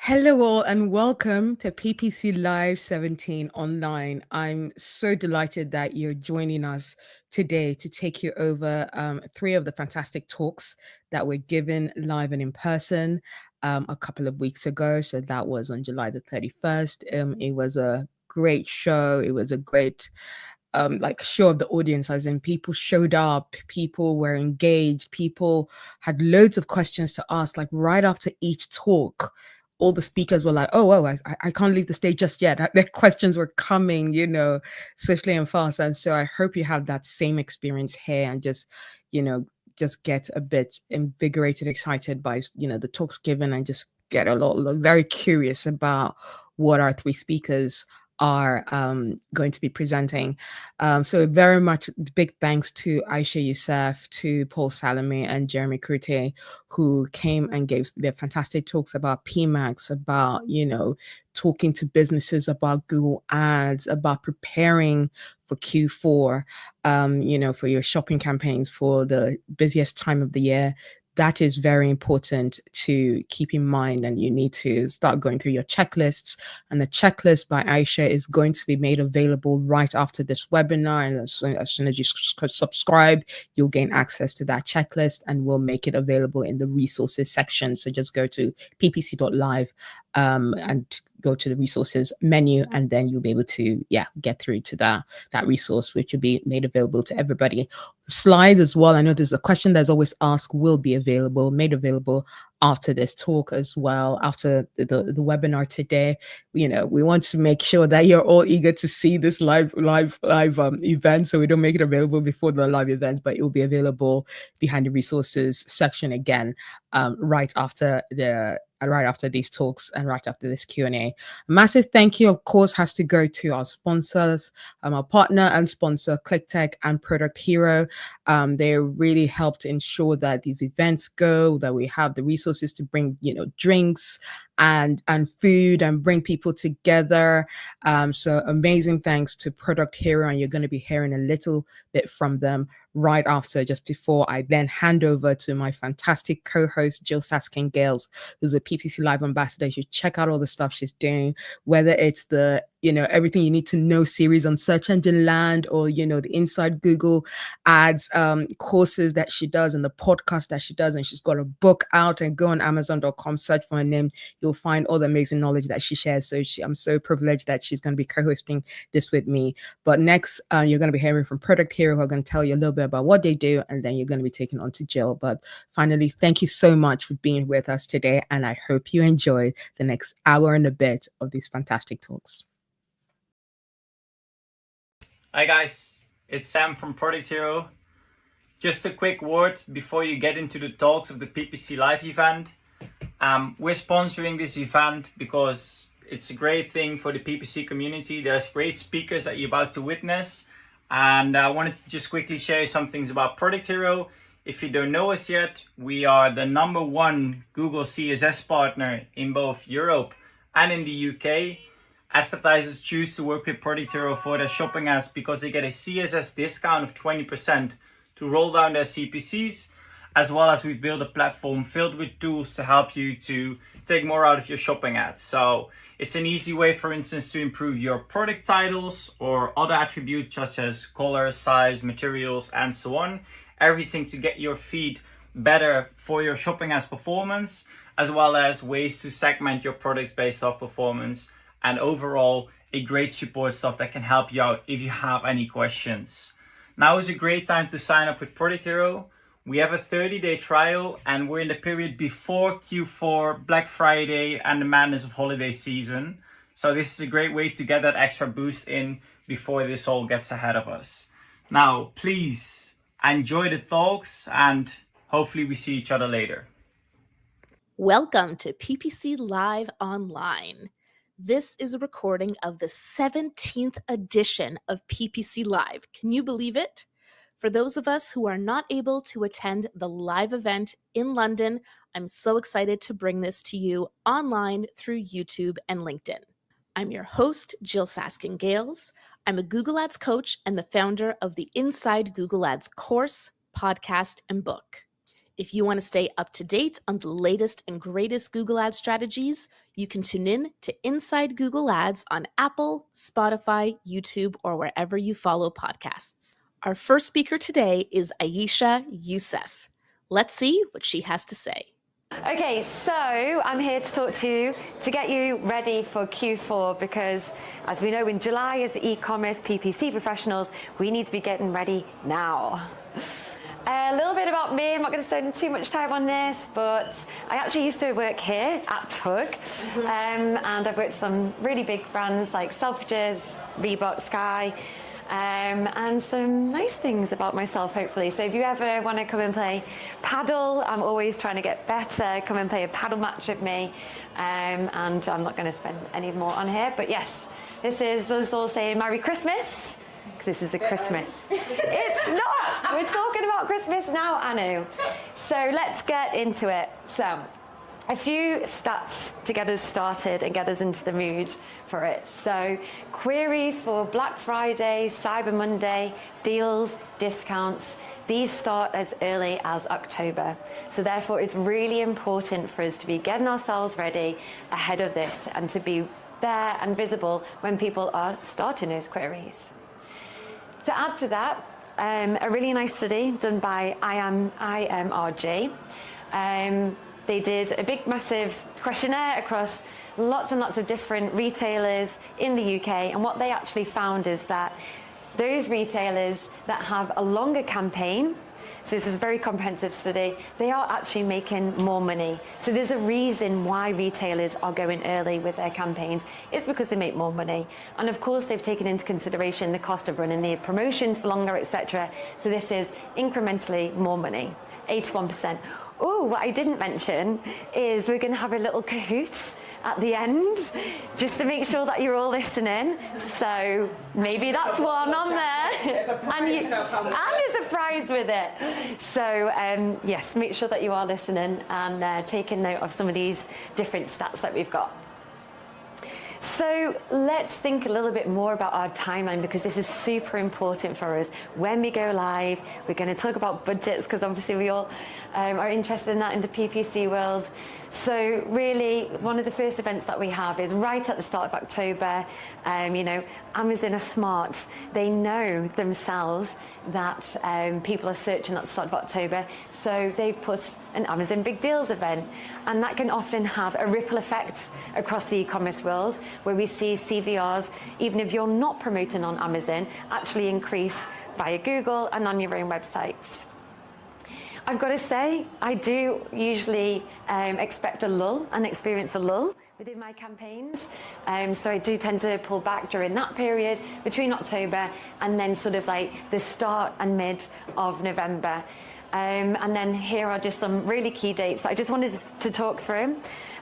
Hello, all, and welcome to PPC Live 17 Online. I'm so delighted that you're joining us today to take you over three of the fantastic talks that were given live and in person a couple of weeks ago. So that was on July the 31st. It was a great show. It was a great show of the audience, as in people showed up, people were engaged, people had loads of questions to ask. Like right after each talk, all the speakers were like, oh, well, I can't leave the stage just yet. Their questions were coming, swiftly and fast. And so I hope you have that same experience here and you know, just get a bit invigorated, excited by, the talks given, and just get very curious about what our three speakers are going to be presenting. So very much big thanks to Aisha Youssef, to Paul Salame and Jérémy Courty, who came and gave their fantastic talks about PMax, about, talking to businesses about Google Ads, about preparing for Q4, for your shopping campaigns for the busiest time of the year. That is very important to keep in mind, and you need to start going through your checklists. And the checklist by Aisha is going to be made available right after this webinar. And as soon as you subscribe, you'll gain access to that checklist, and we'll make it available in the resources section. So just go to ppc.live and go to the resources menu, and then you'll be able to get through to that resource, which will be made available to everybody. Slides as well, I know there's a question that's always asked, will be made available after this talk as well, after the webinar today. We want to make sure that you're all eager to see this live event, so we don't make it available before the live event, but it will be available behind the resources section again, right after these talks and right after this Q&A. Massive thank you, of course, has to go to our sponsors, our partner and sponsor, ClickTech and Product Hero. They really helped ensure that these events go, that we have the resources to bring, drinks and food and bring people together. So amazing thanks to Product Hero, and you're going to be hearing a little bit from them right after, just before I then hand over to my fantastic co-host, Jyll Saskin Gales, who's a PPC Live ambassador. You should check out all the stuff she's doing, whether it's the everything you need to know series on search engine land, or the inside Google ads courses that she does, and the podcast that she does. And she's got a book out, and go on amazon.com, search for her name, you'll find all the amazing knowledge that she shares. So I'm so privileged that she's going to be co-hosting this with me. But next, you're going to be hearing from Product Hero, who are going to tell you a little bit about what they do, and then you're going to be taken on to Jyll. But finally, thank you so much for being with us today, and I hope you enjoy the next hour and a bit of these fantastic talks. Hi guys, it's Sam from Product Hero. Just a quick word before you get into the talks of the PPC Live event. We're sponsoring this event because it's a great thing for the PPC community. There's great speakers that you're about to witness. And I wanted to just quickly share some things about Product Hero. If you don't know us yet, we are the #1 Google CSS partner in both Europe and in the UK. Advertisers choose to work with Product Hero for their shopping ads because they get a CSS discount of 20% to roll down their CPCs, as well as we've built a platform filled with tools to help you to take more out of your shopping ads. So it's an easy way, for instance, to improve your product titles or other attributes such as color, size, materials, and so on. Everything to get your feed better for your shopping ads performance, as well as ways to segment your products based off performance, and overall a great support stuff that can help you out if you have any questions. Now is a great time to sign up with Product Hero. We have a 30-day trial, and we're in the period before Q4, Black Friday, and the madness of holiday season. So this is a great way to get that extra boost in before this all gets ahead of us. Now, please enjoy the talks, and hopefully we see each other later. Welcome to PPC Live Online. This is a recording of the 17th edition of PPC Live. Can you believe it? For those of us who are not able to attend the live event in London, I'm so excited to bring this to you online through YouTube and LinkedIn. I'm your host, Jyll Saskin Gales. I'm a Google Ads coach and the founder of the Inside Google Ads course, podcast, and book. If you want to stay up to date on the latest and greatest Google Ads strategies, you can tune in to Inside Google Ads on Apple, Spotify, YouTube, or wherever you follow podcasts. Our first speaker today is Aisha Youssef. Let's see what she has to say. Okay, so I'm here to talk to you to get you ready for Q4 because, as we know, in July as e-commerce PPC professionals, we need to be getting ready now. A little bit about me. I'm not going to spend too much time on this, but I actually used to work here at Tug, and I've worked with some really big brands like Selfridges, Reebok, Sky, and some nice things about myself, hopefully. So if you ever want to come and play paddle, I'm always trying to get better. Come and play a paddle match with me, and I'm not going to spend any more on here, but yes, this is us all saying Merry Christmas. Because this is a Christmas. It's not! We're talking about Christmas now, Anu. So let's get into it. So, a few stats to get us started and get us into the mood for it. So, queries for Black Friday, Cyber Monday, deals, discounts, these start as early as October. So therefore, it's really important for us to be getting ourselves ready ahead of this and to be there and visible when people are starting those queries. To add to that, a really nice study done by IMRG. They did a big, massive questionnaire across lots and lots of different retailers in the UK, and what they actually found is that those retailers that have a longer campaign, so this is a very comprehensive study, they are actually making more money. So there's a reason why retailers are going early with their campaigns. It's because they make more money. And of course, they've taken into consideration the cost of running their promotions for longer, etc. So this is incrementally more money, 81%. Oh, what I didn't mention is we're going to have a little Kahoot at the end, just to make sure that you're all listening. So maybe that's one on there. And there's a prize with it. So yes, make sure that you are listening and taking note of some of these different stats that we've got. So let's think a little bit more about our timeline, because this is super important for us. When we go live, we're going to talk about budgets, because obviously we all are interested in that in the PPC world. So really, one of the first events that we have is right at the start of October. You know, Amazon are smart. They know themselves that people are searching at the start of October. So they've put an Amazon Big Deals event. And that can often have a ripple effect across the e-commerce world, where we see CVRs, even if you're not promoting on Amazon, actually increase via Google and on your own websites. I've got to say, I do usually expect a lull and experience a lull within my campaigns. So I do tend to pull back during that period between October and then sort of like the start and mid of November. And then here are just some really key dates that I just wanted to talk through,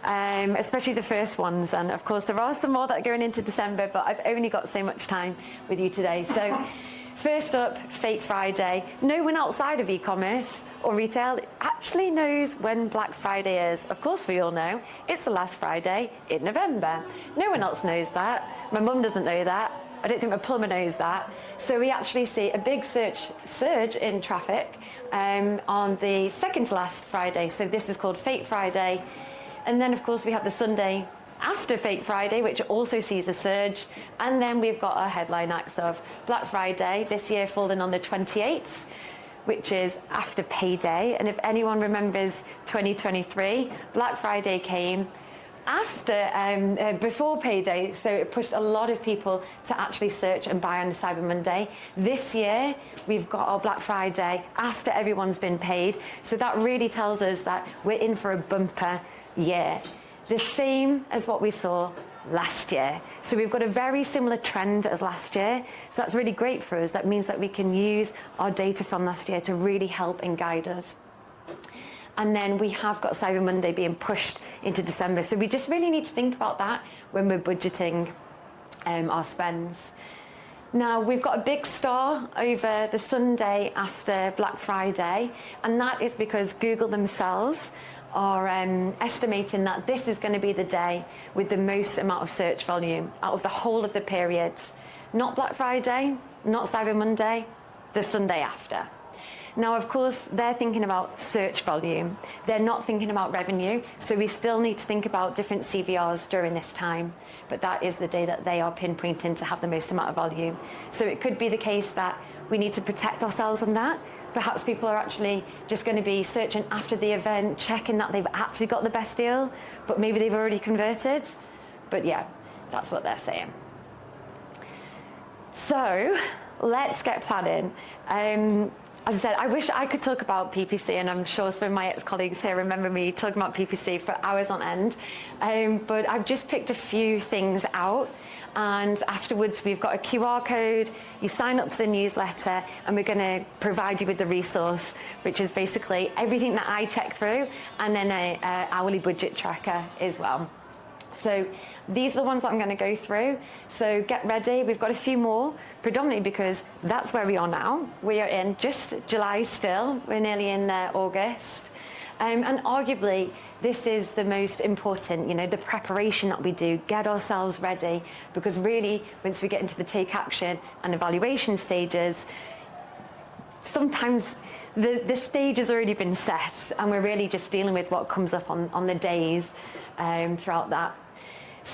especially the first ones. And of course, there are some more that are going into December, but I've only got so much time with you today. So first up, Fake Friday. No one outside of e-commerce or retail actually knows when Black Friday is. Of course, we all know it's the last Friday in November. No one else knows that. My mum doesn't know that. I don't think my plumber knows that. So we actually see a big surge in traffic on the second to last Friday. So this is called Fake Friday. And then, of course, we have the Sunday after Fake Friday, which also sees a surge. And then we've got our headline acts of Black Friday, this year falling on the 28th, which is after payday. And if anyone remembers 2023, Black Friday came after, before payday, so it pushed a lot of people to actually search and buy on Cyber Monday. This year, we've got our Black Friday after everyone's been paid, so that really tells us that we're in for a bumper year. The same as what we saw last year. So we've got a very similar trend as last year, so that's really great for us. That means that we can use our data from last year to really help and guide us. And then we have got Cyber Monday being pushed into December. So we just really need to think about that when we're budgeting our spends. Now, we've got a big star over the Sunday after Black Friday, and that is because Google themselves are estimating that this is going to be the day with the most amount of search volume out of the whole of the period. Not Black Friday, not Cyber Monday, the Sunday after. Now, of course, they're thinking about search volume. They're not thinking about revenue. So we still need to think about different CVRs during this time. But that is the day that they are pinpointing to have the most amount of volume. So it could be the case that we need to protect ourselves on that. Perhaps people are actually just going to be searching after the event, checking that they've actually got the best deal, but maybe they've already converted. But yeah, that's what they're saying. So let's get planning. As I said, I wish I could talk about PPC, and I'm sure some of my ex-colleagues here remember me talking about PPC for hours on end. But I've just picked a few things out, and afterwards we've got a QR code. You sign up to the newsletter, and we're going to provide you with the resource, which is basically everything that I check through, and then an hourly budget tracker as well. So these are the ones that I'm going to go through. So get ready. We've got a few more, predominantly because that's where we are now. We are in just July still. We're nearly in August. And arguably, this is the most important, the preparation that we do, get ourselves ready. Because really, once we get into the take action and evaluation stages, sometimes the stage has already been set, and we're really just dealing with what comes up on the days throughout that.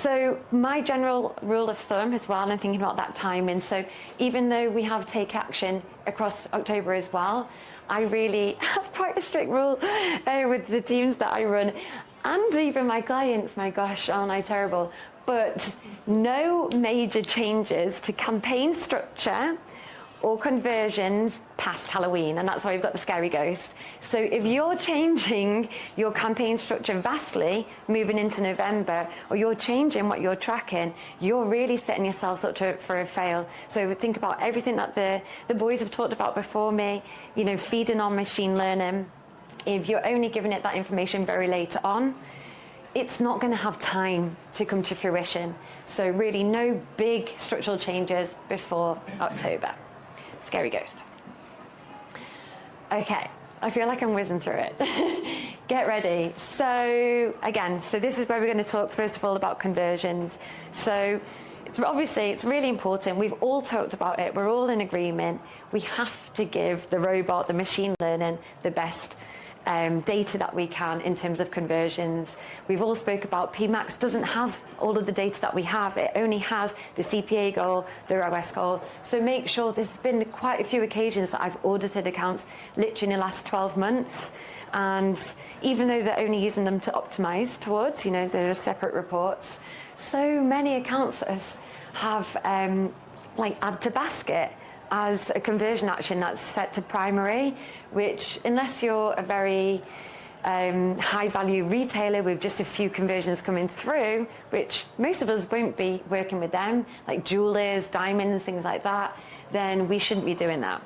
So my general rule of thumb as well, I'm thinking about that timing. So even though we have take action across October as well, I really have quite a strict rule with the teams that I run, and even my clients. My gosh, aren't I terrible? But no major changes to campaign structure or conversions past Halloween, and that's why we've got the scary ghost. So if you're changing your campaign structure vastly moving into November, or you're changing what you're tracking, you're really setting yourselves up for a fail. So think about everything that the boys have talked about before me, feeding on machine learning. If you're only giving it that information very later on, it's not going to have time to come to fruition. So really no big structural changes before October. Scary ghost. Okay, I feel like I'm whizzing through it. Get ready. So again, this is where we're going to talk first of all about conversions. So it's really important. We've all talked about it. We're all in agreement. We have to give the robot, the machine learning, the best data that we can in terms of conversions. We've all spoke about PMax doesn't have all of the data that we have. It only has the CPA goal, the ROS goal. So make sure, there's been quite a few occasions that I've audited accounts literally in the last 12 months. And even though they're only using them to optimize towards, they're separate reports, so many accounts have add to basket as a conversion action that's set to primary, which unless you're a very high value retailer with just a few conversions coming through, which most of us won't be working with them, like jewelers, diamonds, things like that, then we shouldn't be doing that.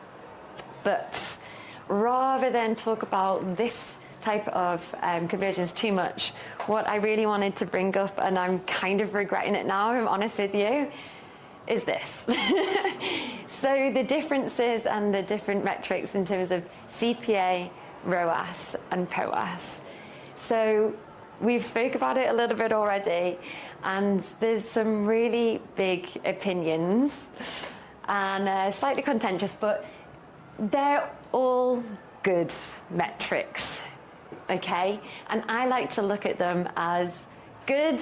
But rather than talk about this type of conversions too much, what I really wanted to bring up, and I'm kind of regretting it now, if I'm honest with you, is this. So the differences and the different metrics in terms of CPA, ROAS, and POAS. So we've spoke about it a little bit already, and there's some really big opinions and slightly contentious, but they're all good metrics, okay? And I like to look at them as good,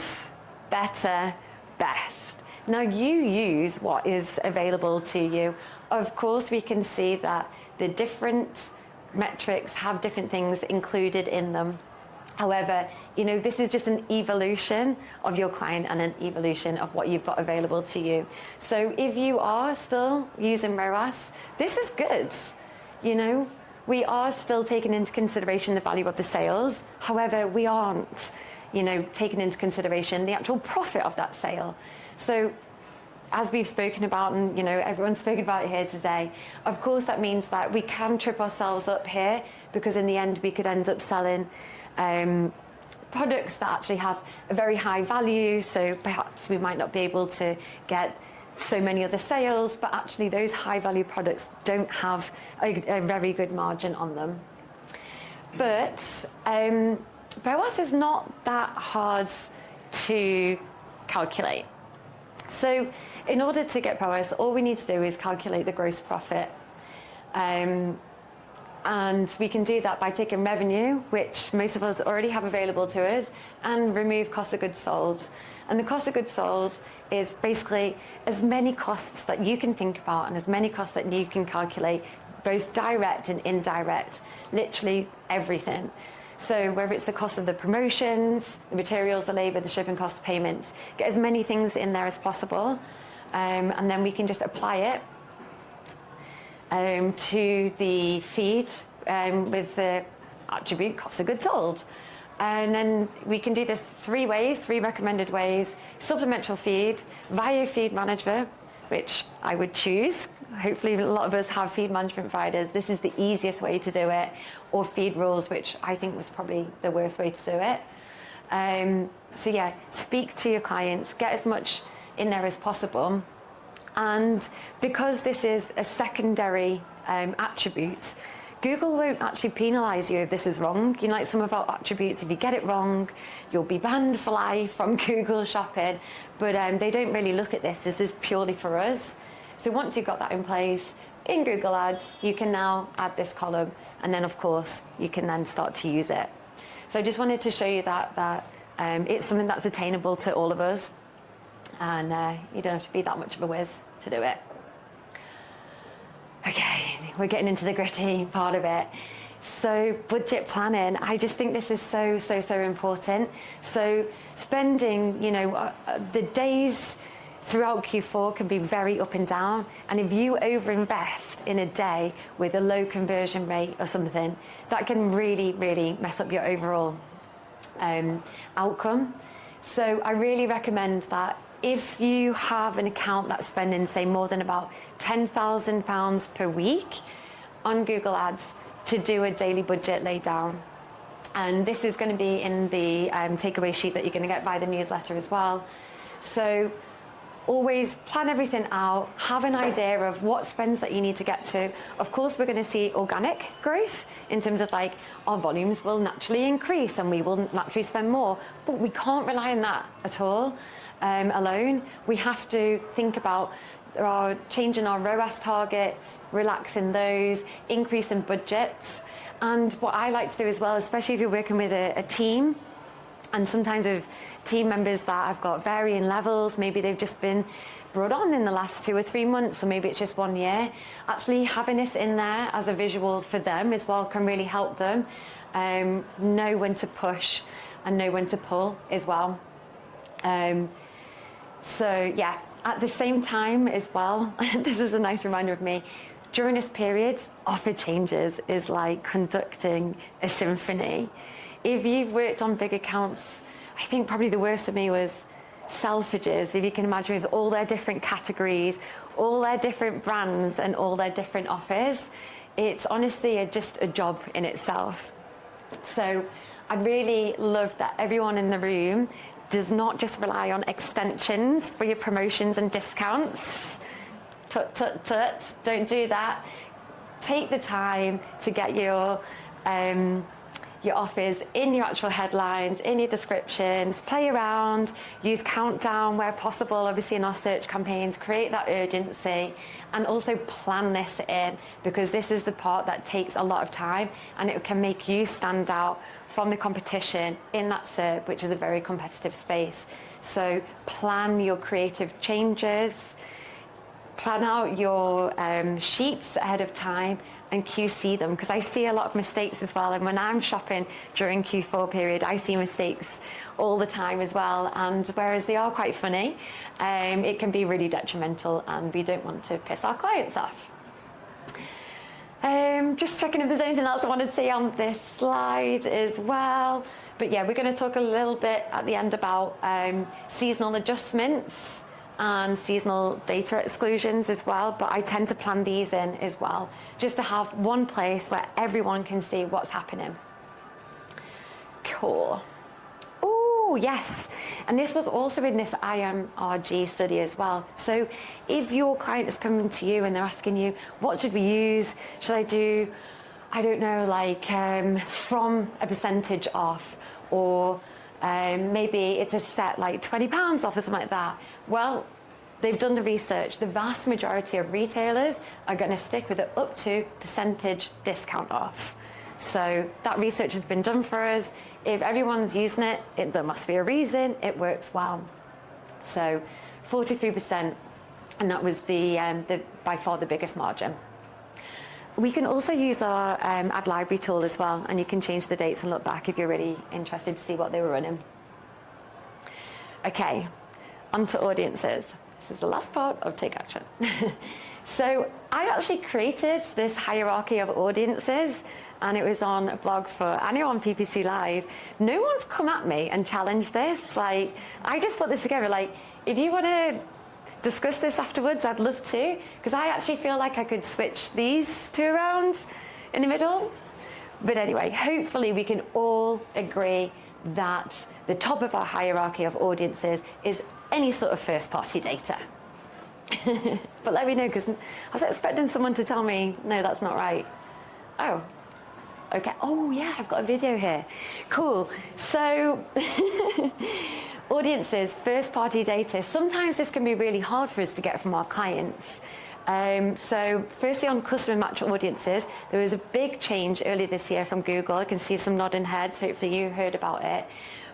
better, best. Now you use what is available to you. Of course, we can see that the different metrics have different things included in them. However, this is just an evolution of your client and an evolution of what you've got available to you. So if you are still using ROAS, this is good. We are still taking into consideration the value of the sales. However, we aren't, taking into consideration the actual profit of that sale. So as we've spoken about, and everyone's spoken about it here today, of course that means that we can trip ourselves up here, because in the end we could end up selling products that actually have a very high value, so perhaps we might not be able to get so many other sales, but actually those high value products don't have a very good margin on them. But POAS is not that hard to calculate. So in order to get POAS, all we need to do is calculate the gross profit. And And we can do that by taking revenue, which most of us already have available to us, and remove cost of goods sold. And the cost of goods sold is basically as many costs that you can think about and as many costs that you can calculate, both direct and indirect, literally everything. So whether it's the cost of the promotions, the materials, the labor, the shipping cost, payments, get as many things in there as possible. And then we can just apply it to the feed with the attribute cost of goods sold. And then we can do this 3 ways, 3 recommended ways: supplemental feed, via feed manager, which I would choose. Hopefully a lot of us have feed management providers. This is the easiest way to do it. Or feed rules, which I think was probably the worst way to do it. So yeah, speak to your clients, get as much in there as possible. And because this is a secondary attribute, Google won't actually penalize you if this is wrong. You know, like some of our attributes, if you get it wrong, you'll be banned for life from Google Shopping. But they don't really look at this. This is purely for us. So once you've got that in place, in Google Ads, you can now add this column. And then, of course, you can then start to use it. So I just wanted to show you that it's something that's attainable to all of us. And you don't have to be that much of a whiz to do it. Okay, we're getting into the gritty part of it. So budget planning, I just think this is so important. So spending, you know, the days throughout Q4 can be very up and down. And if you overinvest in a day with a low conversion rate or something, that can really mess up your overall outcome. So I really recommend that if you have an account that's spending, say, more than about £10,000 per week on Google Ads, to do a daily budget laid down. And this is going to be in the takeaway sheet that you're going to get via the newsletter as well. So always plan everything out, have an idea of what spends that you need to get to. Of course, we're going to see organic growth in terms of like our volumes will naturally increase and we will naturally spend more, but we can't rely on that at all alone. We have to think about changing our ROAS targets, relaxing those, increasing budgets. And what I like to do as well, especially if you're working with a team, and sometimes with team members that have got varying levels, maybe they've just been brought on in the last 2 or 3 months, or maybe it's just 1 year, actually having this in there as a visual for them as well can really help them know when to push and know when to pull as well. So yeah, at the same time as well, this is a nice reminder of me, during this period, offer changes is like conducting a symphony. If you've worked on big accounts, I think probably the worst for me was Selfridges, if you can imagine, with all their different categories, all their different brands and all their different offers. It's honestly just a job in itself. So I really love that everyone in the room does not just rely on extensions for your promotions and discounts. Tut, don't do that. Take the time to get your offers in your actual headlines, in your descriptions, play around, use countdown where possible, obviously in our search campaigns, create that urgency, and also plan this in, because this is the part that takes a lot of time and it can make you stand out from the competition in that SERP, which is a very competitive space. So plan your creative changes, plan out your sheets ahead of time and QC them, because I see a lot of mistakes as well. And when I'm shopping during Q4 period, I see mistakes all the time as well. And whereas they are quite funny, it can be really detrimental and we don't want to piss our clients off. Just checking if there's anything else I wanted to say on this slide as well. But yeah, we're going to talk a little bit at the end about seasonal adjustments and seasonal data exclusions as well, but I tend to plan these in as well, just to have one place where everyone can see what's happening. Cool. Oh, yes. And this was also in this IMRG study as well. So if your client is coming to you and they're asking you, what should we use? Should I do, I don't know, like from a percentage off, or maybe it's a set like £20 off or something like that. Well, they've done the research. The vast majority of retailers are going to stick with it up to percentage discount off. So that research has been done for us. If everyone's using it, there must be a reason. It works well. So 43%, and that was the by far the biggest margin. We can also use our ad library tool as well, and you can change the dates and look back if you're really interested to see what they were running. Okay, onto audiences. This is the last part of Take Action. So I actually created this hierarchy of audiences, and it was on a blog for anyone on PPC Live. No one's come at me and challenged this. Like, I just put this together. Like, if you want to discuss this afterwards, I'd love to, because I actually feel like I could switch these two around in the middle. But anyway, hopefully we can all agree that the top of our hierarchy of audiences is any sort of first-party data. But let me know, because I was expecting someone to tell me, no, that's not right. Oh, okay. Oh, yeah, I've got a video here. Cool. So, audiences, first-party data. Sometimes this can be really hard for us to get from our clients. So, firstly, on customer match audiences, there was a big change earlier this year from Google. I can see some nodding heads. Hopefully, you heard about it,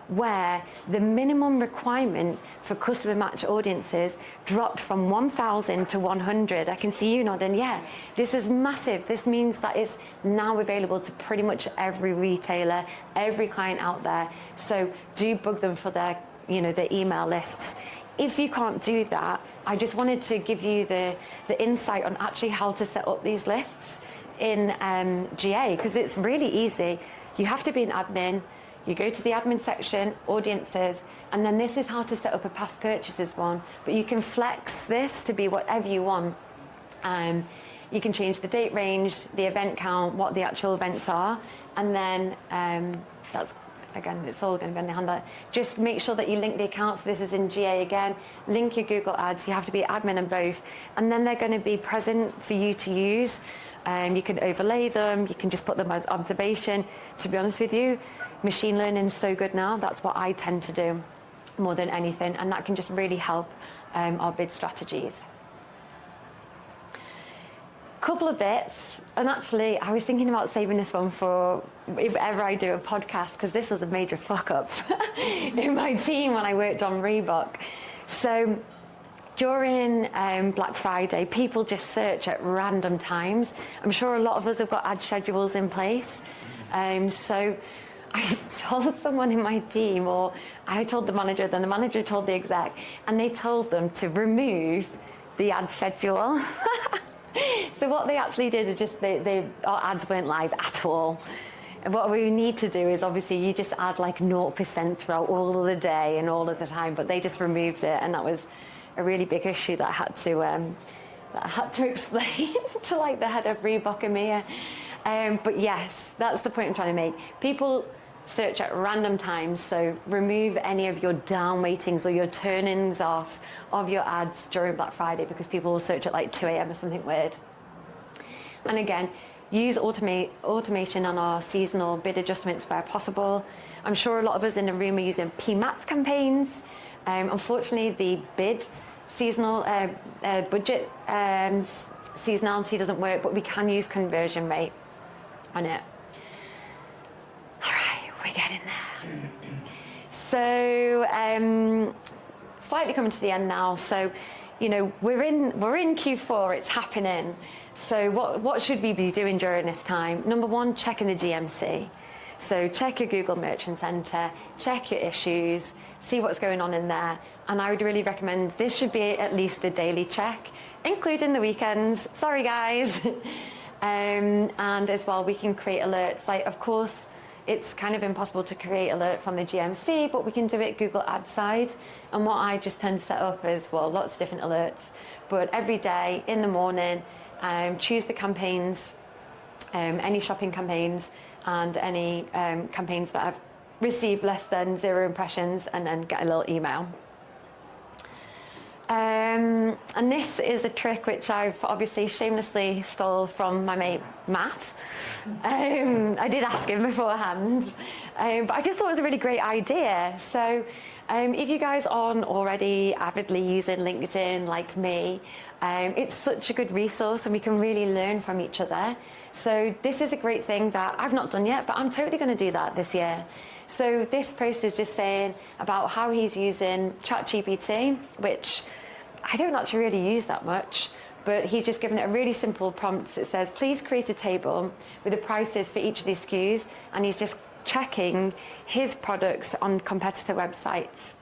where the minimum requirement for customer match audiences dropped from 1,000 to 100. I can see you nodding. Yeah, this is massive. This means that it's now available to pretty much every retailer, every client out there. So do bug them for their, their email lists. If you can't do that, I just wanted to give you the insight on actually how to set up these lists in GA, because it's really easy. You have to be an admin. You go to the admin section, audiences, and then this is how to set up a past purchases one. But you can flex this to be whatever you want. You can change the date range, the event count, what the actual events are, and then that's, again, it's all going to be on the handout. Just make sure that you link the accounts. This is in GA again. Link your Google Ads. You have to be admin in both, and then they're going to be present for you to use. You can overlay them. You can just put them as observation. To be honest with you, machine learning is so good now. That's what I tend to do more than anything, and that can just really help our bid strategies. Couple of bits, and actually I was thinking about saving this one for if ever I do a podcast, because this was a major fuck up in my team when I worked on Reebok. So during Black Friday, people just search at random times. I'm sure a lot of us have got ad schedules in place. So I told someone in my team, or I told the manager, then the manager told the exec, and they told them to remove the ad schedule. So what they actually did is just, our ads weren't live at all. And what we need to do is, obviously, you just add like 0% throughout all of the day and all of the time, but they just removed it, and that was a really big issue that I had to explain to like the head of Reebok and Mia. But yes, that's the point I'm trying to make. People search at random times, so remove any of your down weightings or your turn-ins off of your ads during Black Friday, because people will search at like 2 a.m. or something weird. And again, use automation on our seasonal bid adjustments where possible. I'm sure a lot of us in the room are using PMax campaigns. Unfortunately, the bid seasonal budget seasonality doesn't work, but we can use conversion rate on it. All right, we're getting there. So slightly coming to the end now. So, we're in Q4. It's happening. So what should we be doing during this time? Number one, checking the GMC. So check your Google Merchant Center, check your issues, see what's going on in there. And I would really recommend this should be at least a daily check, including the weekends. Sorry, guys. And as well, we can create alerts. Like, of course, it's kind of impossible to create alert from the GMC, but we can do it Google Ads side. And what I just tend to set up is, well, lots of different alerts. But every day in the morning, choose the campaigns, any shopping campaigns, and any campaigns that have received less than 0 impressions, and then get a little email. And this is a trick which I've obviously shamelessly stole from my mate Matt. I did ask him beforehand, but I just thought it was a really great idea. So if you guys aren't already avidly using LinkedIn like me, it's such a good resource and we can really learn from each other. So this is a great thing that I've not done yet, but I'm totally going to do that this year. So this post is just saying about how he's using ChatGPT, which I don't actually really use that much, but he's just given it a really simple prompt. It says, please create a table with the prices for each of these SKUs, and he's just checking his products on competitor websites.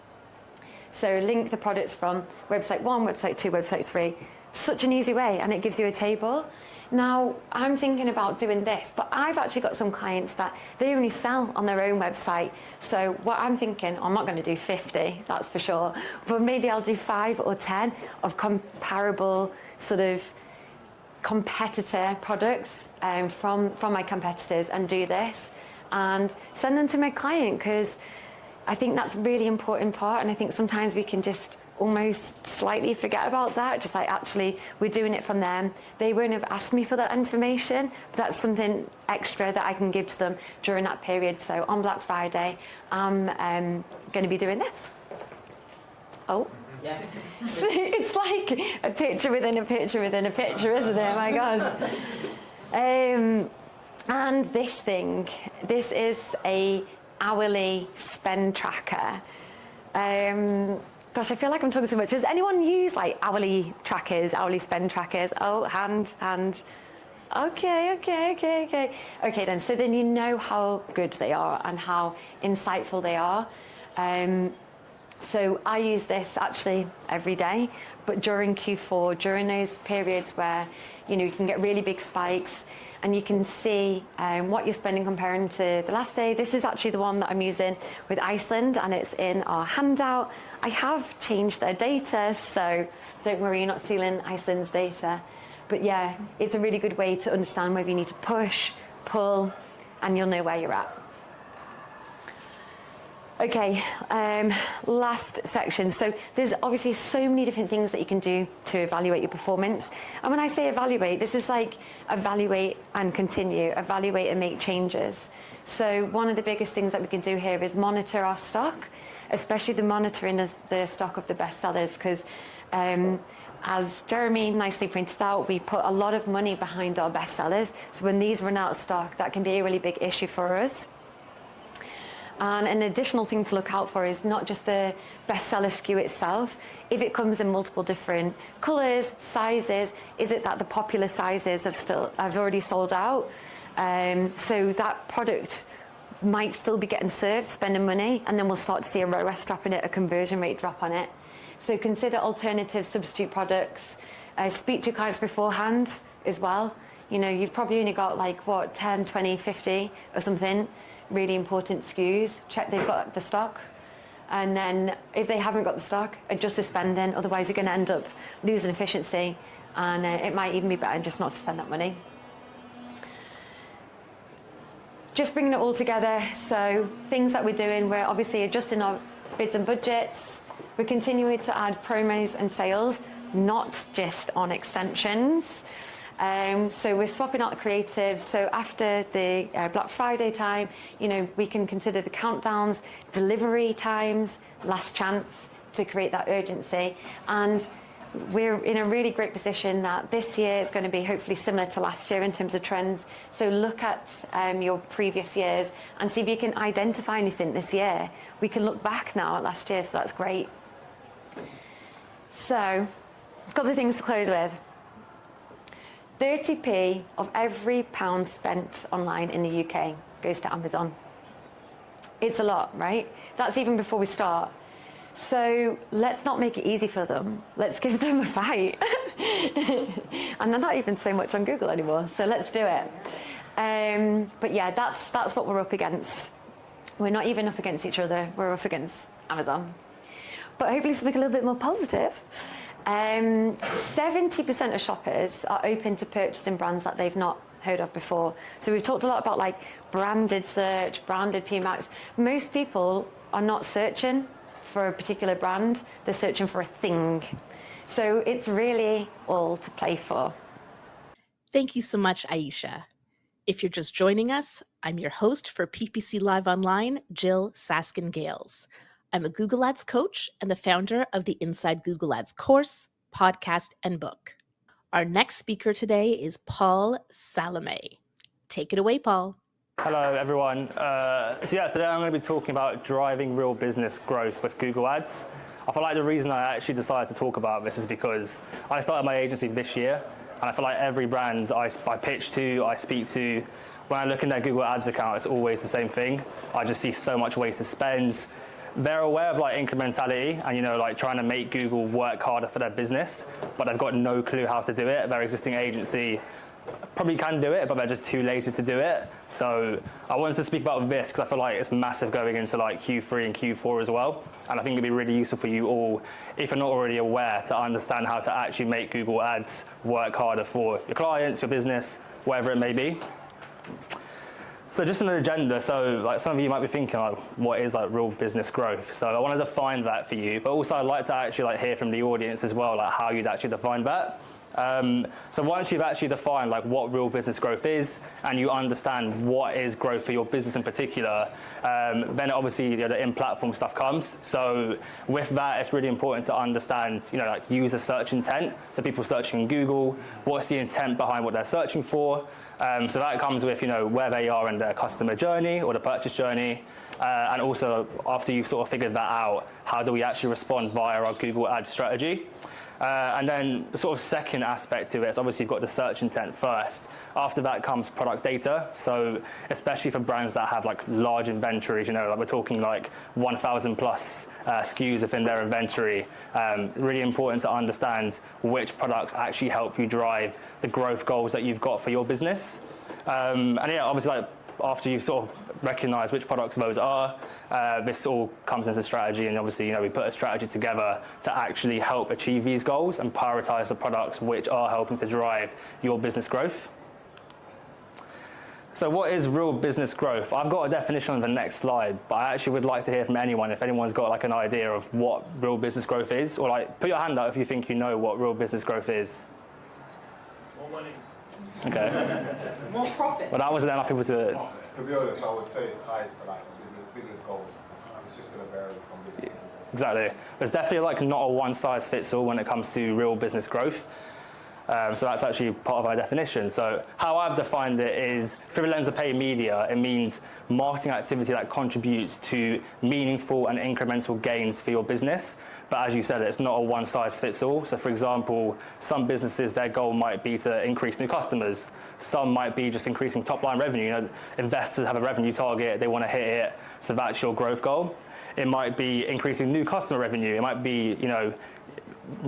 So link the products from website 1, website 2, website 3. Such an easy way, and it gives you a table. Now, I'm thinking about doing this, but I've actually got some clients that they only sell on their own website. So what I'm thinking, I'm not going to do 50, that's for sure, but maybe I'll do 5 or 10 of comparable sort of competitor products from my competitors and do this and send them to my client, because I think that's a really important part, and I think sometimes we can just almost slightly forget about that, just like actually we're doing it from them. They won't have asked me for that information, but that's something extra that I can give to them during that period. So on Black Friday, I'm going to be doing this. Oh. Yes. It's like a picture within a picture within a picture, isn't it? Oh my gosh. And this is a hourly spend tracker. Gosh, I feel like I'm talking so much. Does anyone use like hourly trackers, hourly spend trackers? Oh, hand. Okay. Okay then, so then you know how good they are and how insightful they are. So I use this actually every day, but during Q4, during those periods where, you can get really big spikes and you can see what you're spending comparing to the last day. This is actually the one that I'm using with Iceland, and it's in our handout. I have changed their data, so don't worry, you're not stealing Iceland's data. But yeah, it's a really good way to understand whether you need to push, pull, and you'll know where you're at. Okay, last section. So there's obviously so many different things that you can do to evaluate your performance. And when I say evaluate, this is like evaluate and continue, evaluate and make changes. So one of the biggest things that we can do here is monitor our stock, especially the monitoring of the stock of the best sellers, because as Jérémy nicely pointed out, we put a lot of money behind our best sellers. So when these run out of stock, that can be a really big issue for us. And an additional thing to look out for is not just the bestseller SKU itself. If it comes in multiple different colors, sizes, is it that the popular sizes have already sold out? So that product might still be getting served, spending money, and then we'll start to see a ROAS drop in it, a conversion rate drop on it. So consider alternative substitute products. Speak to clients beforehand as well. You've probably only got 10, 20, 50 or something. Really important SKUs, check they've got the stock, and then if they haven't got the stock, adjust the spending, otherwise you're going to end up losing efficiency, and it might even be better just not to spend that money. Just bringing it all together, so things that we're doing, we're obviously adjusting our bids and budgets, we're continuing to add promos and sales, not just on extensions. So we're swapping out the creatives. So after the Black Friday time, we can consider the countdowns, delivery times, last chance to create that urgency. And we're in a really great position that this year is going to be hopefully similar to last year in terms of trends. So look at your previous years and see if you can identify anything this year. We can look back now at last year, so that's great. So a couple of things to close with. 30p of every pound spent online in the UK goes to Amazon. It's a lot, right? That's even before we start. So let's not make it easy for them. Let's give them a fight. And they're not even so much on Google anymore, so let's do it. But yeah, that's what we're up against. We're not even up against each other, we're up against Amazon. But hopefully something a little bit more positive. 70% of shoppers are open to purchasing brands that they've not heard of before. So we've talked a lot about branded search, branded PMax. Most people are not searching for a particular brand, they're searching for a thing. So it's really all to play for. Thank you so much, Aisha. If you're just joining us, I'm your host for PPC Live Online, Jyll Saskin Gales. I'm a Google Ads coach and the founder of the Inside Google Ads course, podcast, and book. Our next speaker today is Paul Salame. Take it away, Paul. Hello, everyone. Today I'm going to be talking about driving real business growth with Google Ads. I feel like the reason I actually decided to talk about this is because I started my agency this year, and I feel like every brand I pitch to, I speak to, when I look in their Google Ads account, it's always the same thing. I just see so much wasted spend. They're aware of like incrementality and, like trying to make Google work harder for their business, but they've got no clue how to do it. Their existing agency probably can do it, but they're just too lazy to do it. So I wanted to speak about this because I feel like it's massive going into like Q3 and Q4 as well. And I think it'd be really useful for you all, if you're not already aware, to understand how to actually make Google Ads work harder for your clients, your business, whatever it may be. So just an agenda, so like some of you might be thinking, like, what is like real business growth? So I want to define that for you, but also I'd like to actually like hear from the audience as well, like how you'd actually define that. So once you've actually defined like what real business growth is, and you understand what is growth for your business in particular, then obviously the in-platform stuff comes. So with that, it's really important to understand, like user search intent. So people searching in Google, what's the intent behind what they're searching for? So that comes with, where they are in their customer journey or the purchase journey. And also after you've sort of figured that out, how do we actually respond via our Google Ads strategy? And then the sort of second aspect to it is obviously you've got the search intent first. After that comes product data. So especially for brands that have like large inventories, like we're talking like 1,000 plus SKUs within their inventory. Really important to understand which products actually help you drive the growth goals that you've got for your business. And yeah, obviously like after you've sort of recognized which products those are, this all comes into strategy, and obviously, we put a strategy together to actually help achieve these goals and prioritize the products which are helping to drive your business growth. So what is real business growth? I've got a definition on the next slide, but I actually would like to hear from anyone if anyone's got like an idea of what real business growth is, or like put your hand up if you think you know what real business growth is. More money. Okay. More profit. But that wasn't enough people to... To be honest, I would say it ties to like business goals. It's just going to vary from business goals. Exactly. There's definitely like not a one size fits all when it comes to real business growth. So that's actually part of our definition. So how I've defined it is, through the lens of paid media, it means marketing activity that contributes to meaningful and incremental gains for your business. But as you said, it's not a one size fits all. So for example, some businesses, their goal might be to increase new customers. Some might be just increasing top line revenue. Investors have a revenue target, they want to hit it. So that's your growth goal. It might be increasing new customer revenue. It might be,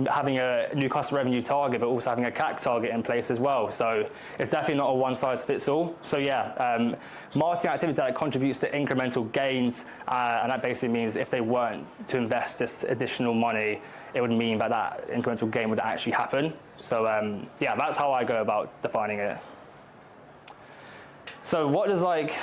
having a new customer revenue target, but also having a CAC target in place as well. So it's definitely not a one size fits all. So yeah, marketing activity that contributes to incremental gains, and that basically means if they weren't to invest this additional money, it would mean that that incremental gain would actually happen. So yeah, that's how I go about defining it. So what does like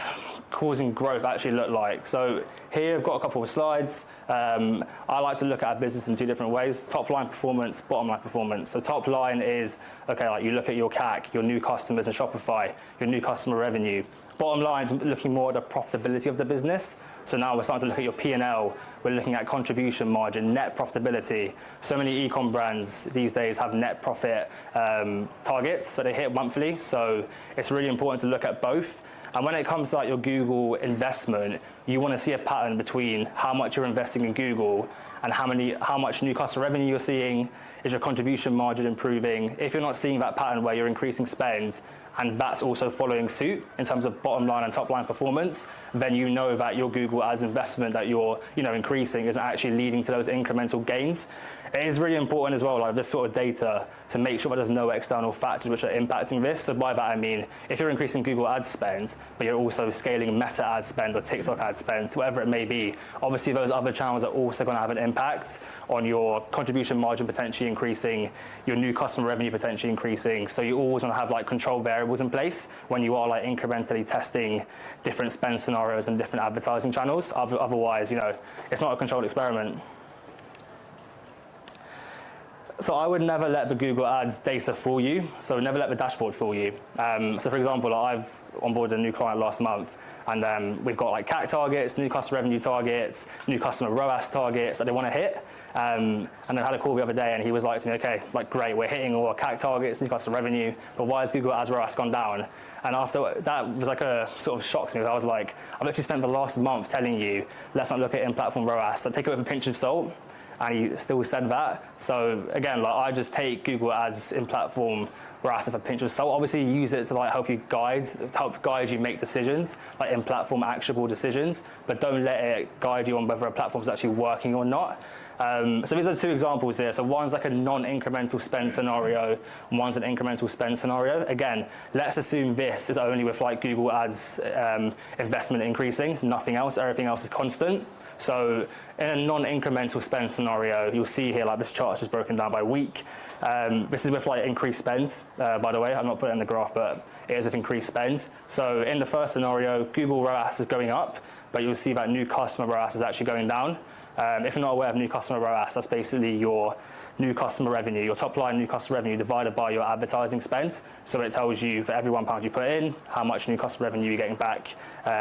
causing growth actually look like? So here I've got a couple of slides. I like to look at a business in two different ways: top line performance, bottom line performance. So top line is, okay, like you look at your CAC, your new customers in Shopify, your new customer revenue. Bottom line is looking more at the profitability of the business. So now we're starting to look at your P&L. We're looking at contribution margin, net profitability. So many ecom brands these days have net profit targets that they hit monthly. So it's really important to look at both. And when it comes to like your Google investment, you want to see a pattern between how much you're investing in Google and how much new customer revenue you're seeing. Is your contribution margin improving? If you're not seeing that pattern where you're increasing spend, and that's also following suit in terms of bottom line and top line performance, then you know that your Google Ads investment that you're increasing is actually leading to those incremental gains. It is really important as well, like this sort of data, to make sure that there's no external factors which are impacting this. So by that I mean, if you're increasing Google Ads spend, but you're also scaling Meta ad spend or TikTok ad spend, whatever it may be, obviously those other channels are also going to have an impact on your contribution margin potentially increasing, your new customer revenue potentially increasing. So you always want to have like control variables in place when you are like incrementally testing different spend scenarios and different advertising channels. Otherwise, it's not a controlled experiment. So I would never let the Google Ads data fool you. So never let the dashboard fool you. So for example, I've onboarded a new client last month, and we've got like CAC targets, new customer revenue targets, new customer ROAS targets that they want to hit. And I had a call the other day, and he was like to me, okay, like great, we're hitting all our CAC targets, new customer revenue, but why has Google Ads ROAS gone down? And after that was like a sort of shock to me. I was like, I've actually spent the last month telling you, let's not look at in-platform ROAS. So take it with a pinch of salt. And he still said that. So again, like I just take Google Ads in-platform ROAS with a pinch of salt. Obviously, use it to like help guide you make decisions, like in-platform actionable decisions. But don't let it guide you on whether a platform is actually working or not. So these are two examples here. So one's like a non-incremental spend scenario, and one's an incremental spend scenario. Again, let's assume this is only with like Google Ads investment increasing, nothing else. Everything else is constant. So in a non-incremental spend scenario, you'll see here like this chart is just broken down by week. This is with like increased spend, by the way. I'm not putting it in the graph, but it is with increased spend. So in the first scenario, Google ROAS is going up, but you'll see that new customer ROAS is actually going down. If you're not aware of new customer ROAS, that's basically your new customer revenue, your top line new customer revenue divided by your advertising spend. So it tells you for every £1 you put in, how much new customer revenue you're getting back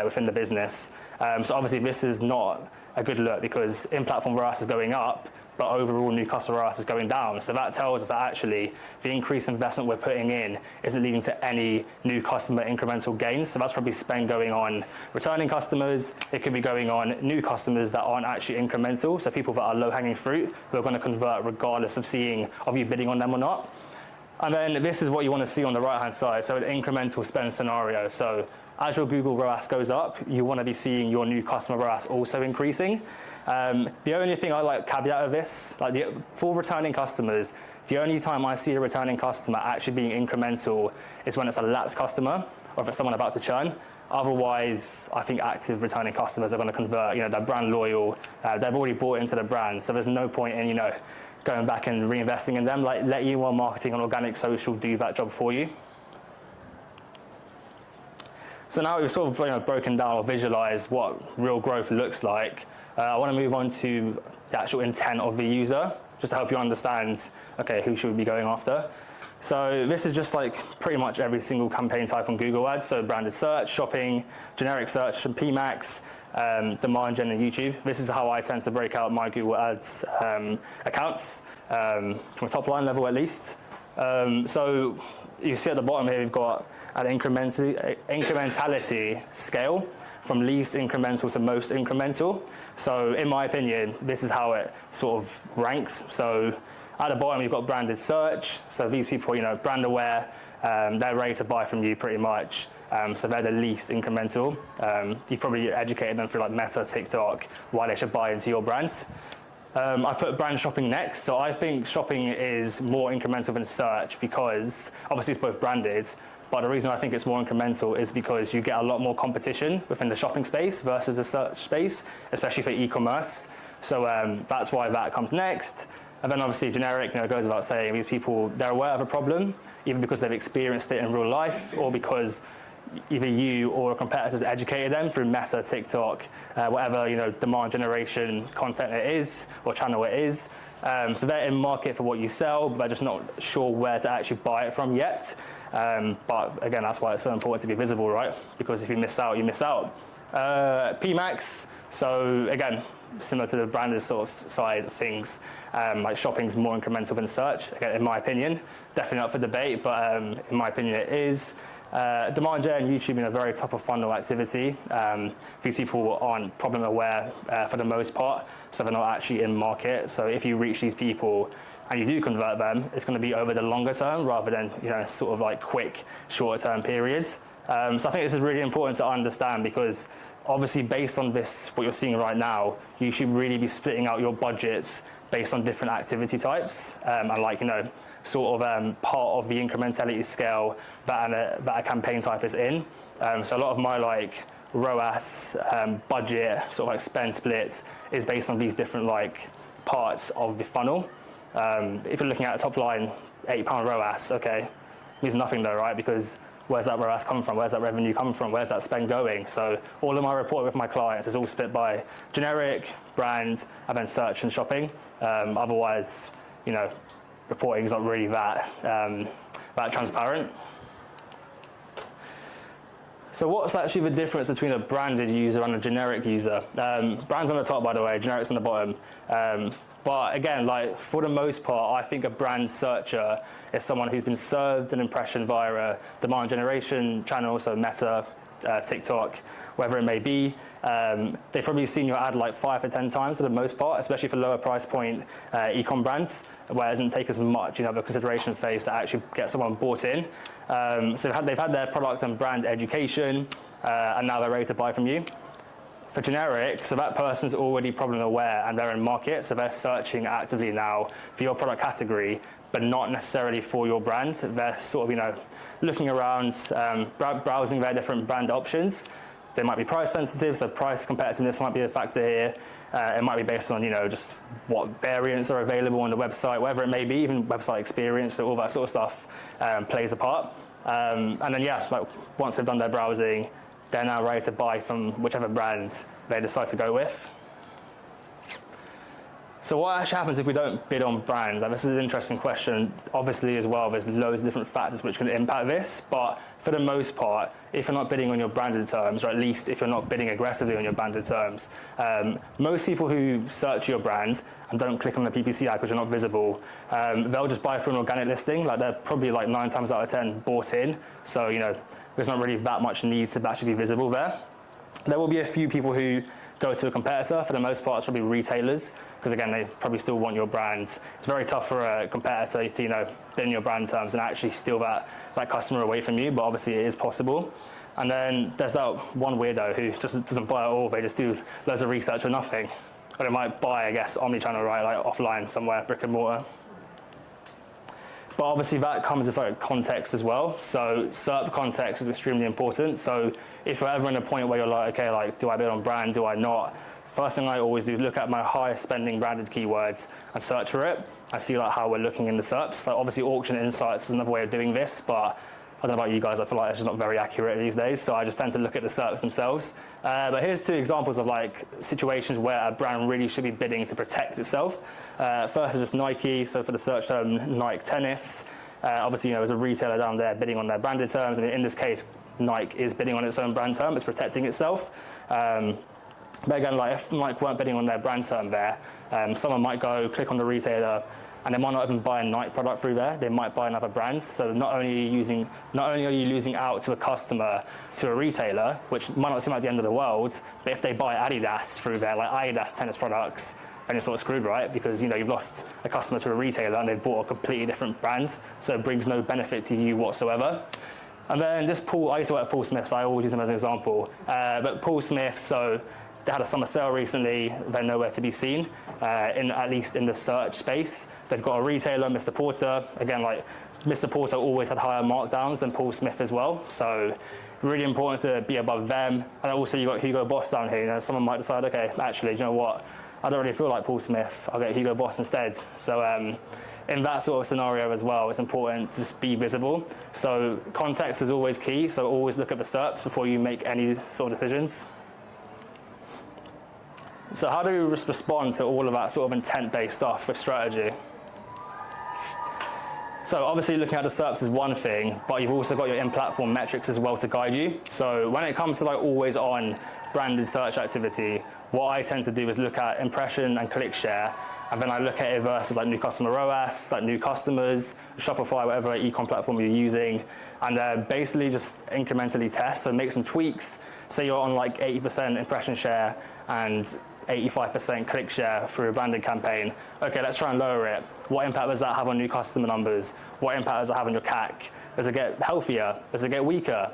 within the business. So obviously this is not a good look because in-platform ROAS is going up, but overall new customer ROAS is going down. So that tells us that actually the increased investment we're putting in isn't leading to any new customer incremental gains. So that's probably spend going on returning customers. It could be going on new customers that aren't actually incremental. So people that are low-hanging fruit who are going to convert regardless of you bidding on them or not. And then this is what you want to see on the right-hand side. So an incremental spend scenario. So as your Google ROAS goes up, you want to be seeing your new customer ROAS also increasing. The only thing I like caveat of this, like for returning customers, the only time I see a returning customer actually being incremental is when it's a lapsed customer or if it's someone about to churn. Otherwise, I think active returning customers are going to convert. You know, they're brand loyal. They've already bought into the brand, so there's no point in going back and reinvesting in them. Like let email marketing and organic social do that job for you. So now we've sort of broken down or visualized what real growth looks like. I want to move on to the actual intent of the user, just to help you understand, okay, who should we be going after? So this is just like pretty much every single campaign type on Google Ads. So branded search, shopping, generic search from PMax, demand gen and YouTube. This is how I tend to break out my Google Ads accounts, from a top line level at least. So you see at the bottom here, we've got an incrementality scale from least incremental to most incremental. So in my opinion, this is how it sort of ranks. So at the bottom, you've got branded search. So these people, brand aware, they're ready to buy from you pretty much. So they're the least incremental. You've probably educated them through like Meta, TikTok, why they should buy into your brand. I put brand shopping next. So I think shopping is more incremental than search because obviously it's both branded, but the reason I think it's more incremental is because you get a lot more competition within the shopping space versus the search space, especially for e-commerce. So that's why that comes next. And then obviously generic, goes without saying, these people, they're aware of a problem, either because they've experienced it in real life or because either you or a competitor's educated them through Meta, TikTok, whatever demand generation content it is or channel it is. So they're in market for what you sell, but they're just not sure where to actually buy it from yet. But again, that's why it's so important to be visible, right? Because if you miss out, you miss out. PMax, so again, similar to the branded sort of side of things, like shopping's more incremental than search, again, in my opinion. Definitely up for debate, but in my opinion it is. Demand gen and YouTube in a very top of funnel activity. These people aren't problem aware for the most part, so they're not actually in market. So if you reach these people and you do convert them, it's going to be over the longer term rather than sort of like quick shorter term periods. So I think this is really important to understand because obviously based on this, what you're seeing right now, you should really be splitting out your budgets based on different activity types and like sort of part of the incrementality scale that a campaign type is in. So a lot of my like ROAS budget sort of like spend splits is based on these different like parts of the funnel. If you're looking at a top line £8 ROAS, okay, means nothing though, right? Because where's that ROAS come from? Where's that revenue come from? Where's that spend going? So all of my report with my clients is all split by generic, brand, and then search and shopping. Otherwise, reporting is not really that transparent. So what's actually the difference between a branded user and a generic user? Brands on the top, by the way, generics on the bottom. But again, like for the most part, I think a brand searcher is someone who's been served an impression via a demand generation channel, so Meta, TikTok, wherever it may be. They've probably seen your ad like 5 to 10 times for the most part, especially for lower price point ecom brands, where it doesn't take as much, of a consideration phase to actually get someone bought in. So they've had their product and brand education, and now they're ready to buy from you. For generic, so that person's already problem aware and they're in market, so they're searching actively now for your product category, but not necessarily for your brand. They're sort of, looking around, browsing their different brand options. They might be price sensitive, so price competitiveness might be a factor here. It might be based on, just what variants are available on the website, whatever it may be, even website experience, so all that sort of stuff plays a part. And then, once they've done their browsing, they're now ready to buy from whichever brand they decide to go with. So what actually happens if we don't bid on brand? This is an interesting question. Obviously as well, there's loads of different factors which can impact this, but for the most part, if you're not bidding on your branded terms, or at least if you're not bidding aggressively on your branded terms, most people who search your brand and don't click on the PPC ad because you're not visible, they'll just buy through an organic listing. Like they're probably like 9 times out of 10 bought in. So, there's not really that much need to actually be visible there. There will be a few people who go to a competitor. For the most part, it's probably retailers, because again, they probably still want your brand. It's very tough for a competitor to, bid in your brand terms and actually steal that customer away from you, but obviously it is possible. And then there's that one weirdo who just doesn't buy at all. They just do loads of research for nothing. Or they might buy, I guess, omnichannel, right, like offline somewhere, brick and mortar. But obviously that comes with context as well. So SERP context is extremely important. So if you're ever in a point where you're like, okay, do I bid on brand, do I not? First thing I always do is look at my highest spending branded keywords and search for it. I see how we're looking in the SERPs. Obviously auction insights is another way of doing this, but I don't know about you guys, I feel like it's just not very accurate these days, so I just tend to look at the SERPs themselves. But here's 2 examples of situations where a brand really should be bidding to protect itself. First is just Nike, so for the search term Nike tennis. Obviously, there's a retailer down there bidding on their branded terms, and in this case, Nike is bidding on its own brand term, it's protecting itself. But again, if Nike weren't bidding on their brand term there, someone might go click on the retailer, and they might not even buy a Nike product through there. They might buy another brand. So not only are you losing out to a customer to a retailer, which might not seem like the end of the world, but if they buy Adidas through there, like Adidas tennis products, then you're sort of screwed, right? Because you've lost a customer to a retailer and they've bought a completely different brand, so it brings no benefit to you whatsoever. And then this I used to work at Paul Smith, so I always use him as an example. But Paul Smith, so they had a summer sale recently. They're nowhere to be seen, at least in the search space. They've got a retailer, Mr. Porter. Again, Mr. Porter always had higher markdowns than Paul Smith as well. So really important to be above them. And also you've got Hugo Boss down here. Someone might decide, okay, actually, do you know what? I don't really feel like Paul Smith. I'll get Hugo Boss instead. So in that sort of scenario as well, it's important to just be visible. So context is always key. So always look at the SERPs before you make any sort of decisions. So how do we respond to all of that sort of intent-based stuff with strategy? So obviously looking at the SERPs is one thing, but you've also got your in-platform metrics as well to guide you. So when it comes to always on branded search activity, what I tend to do is look at impression and click share, and then I look at it versus new customer ROAS, new customers, Shopify, whatever ecom platform you're using, and basically just incrementally test, so make some tweaks. Say you're on 80% impression share and 85% click share through a branded campaign. Okay, let's try and lower it. What impact does that have on new customer numbers? What impact does it have on your CAC? Does it get healthier? Does it get weaker?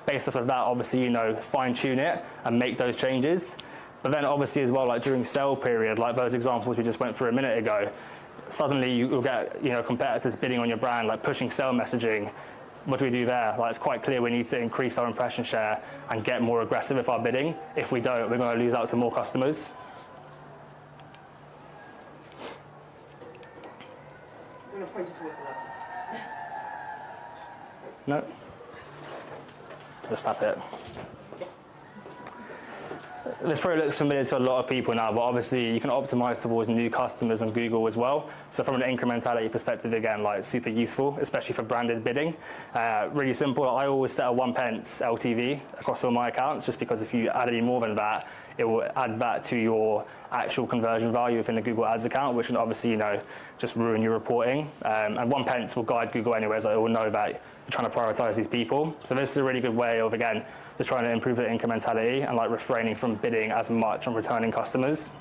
Based off of that, obviously, fine tune it and make those changes. But then obviously as well, during sale period, those examples we just went through a minute ago, suddenly you'll get, competitors bidding on your brand, pushing sale messaging. What do we do there? It's quite clear we need to increase our impression share and get more aggressive with our bidding. If we don't, we're going to lose out to more customers. I'm going to point you towards the left. No. Just tap it. this probably looks familiar to a lot of people now, but obviously you can optimize towards new customers on Google as well. So from an incrementality perspective, again, like super useful, especially for branded bidding. Really simple. I always set a 1 pence LTV across all my accounts, just because if you add any more than that, it will add that to your actual conversion value within the Google Ads account, which can obviously, just ruin your reporting. And 1 pence will guide Google anyways. It will know that you're trying to prioritize these people. So this is a really good way of, again, just trying to improve the incrementality and like refraining from bidding as much on returning customers.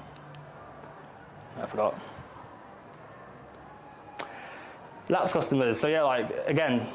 I forgot. Lapsed customers. So yeah, like again,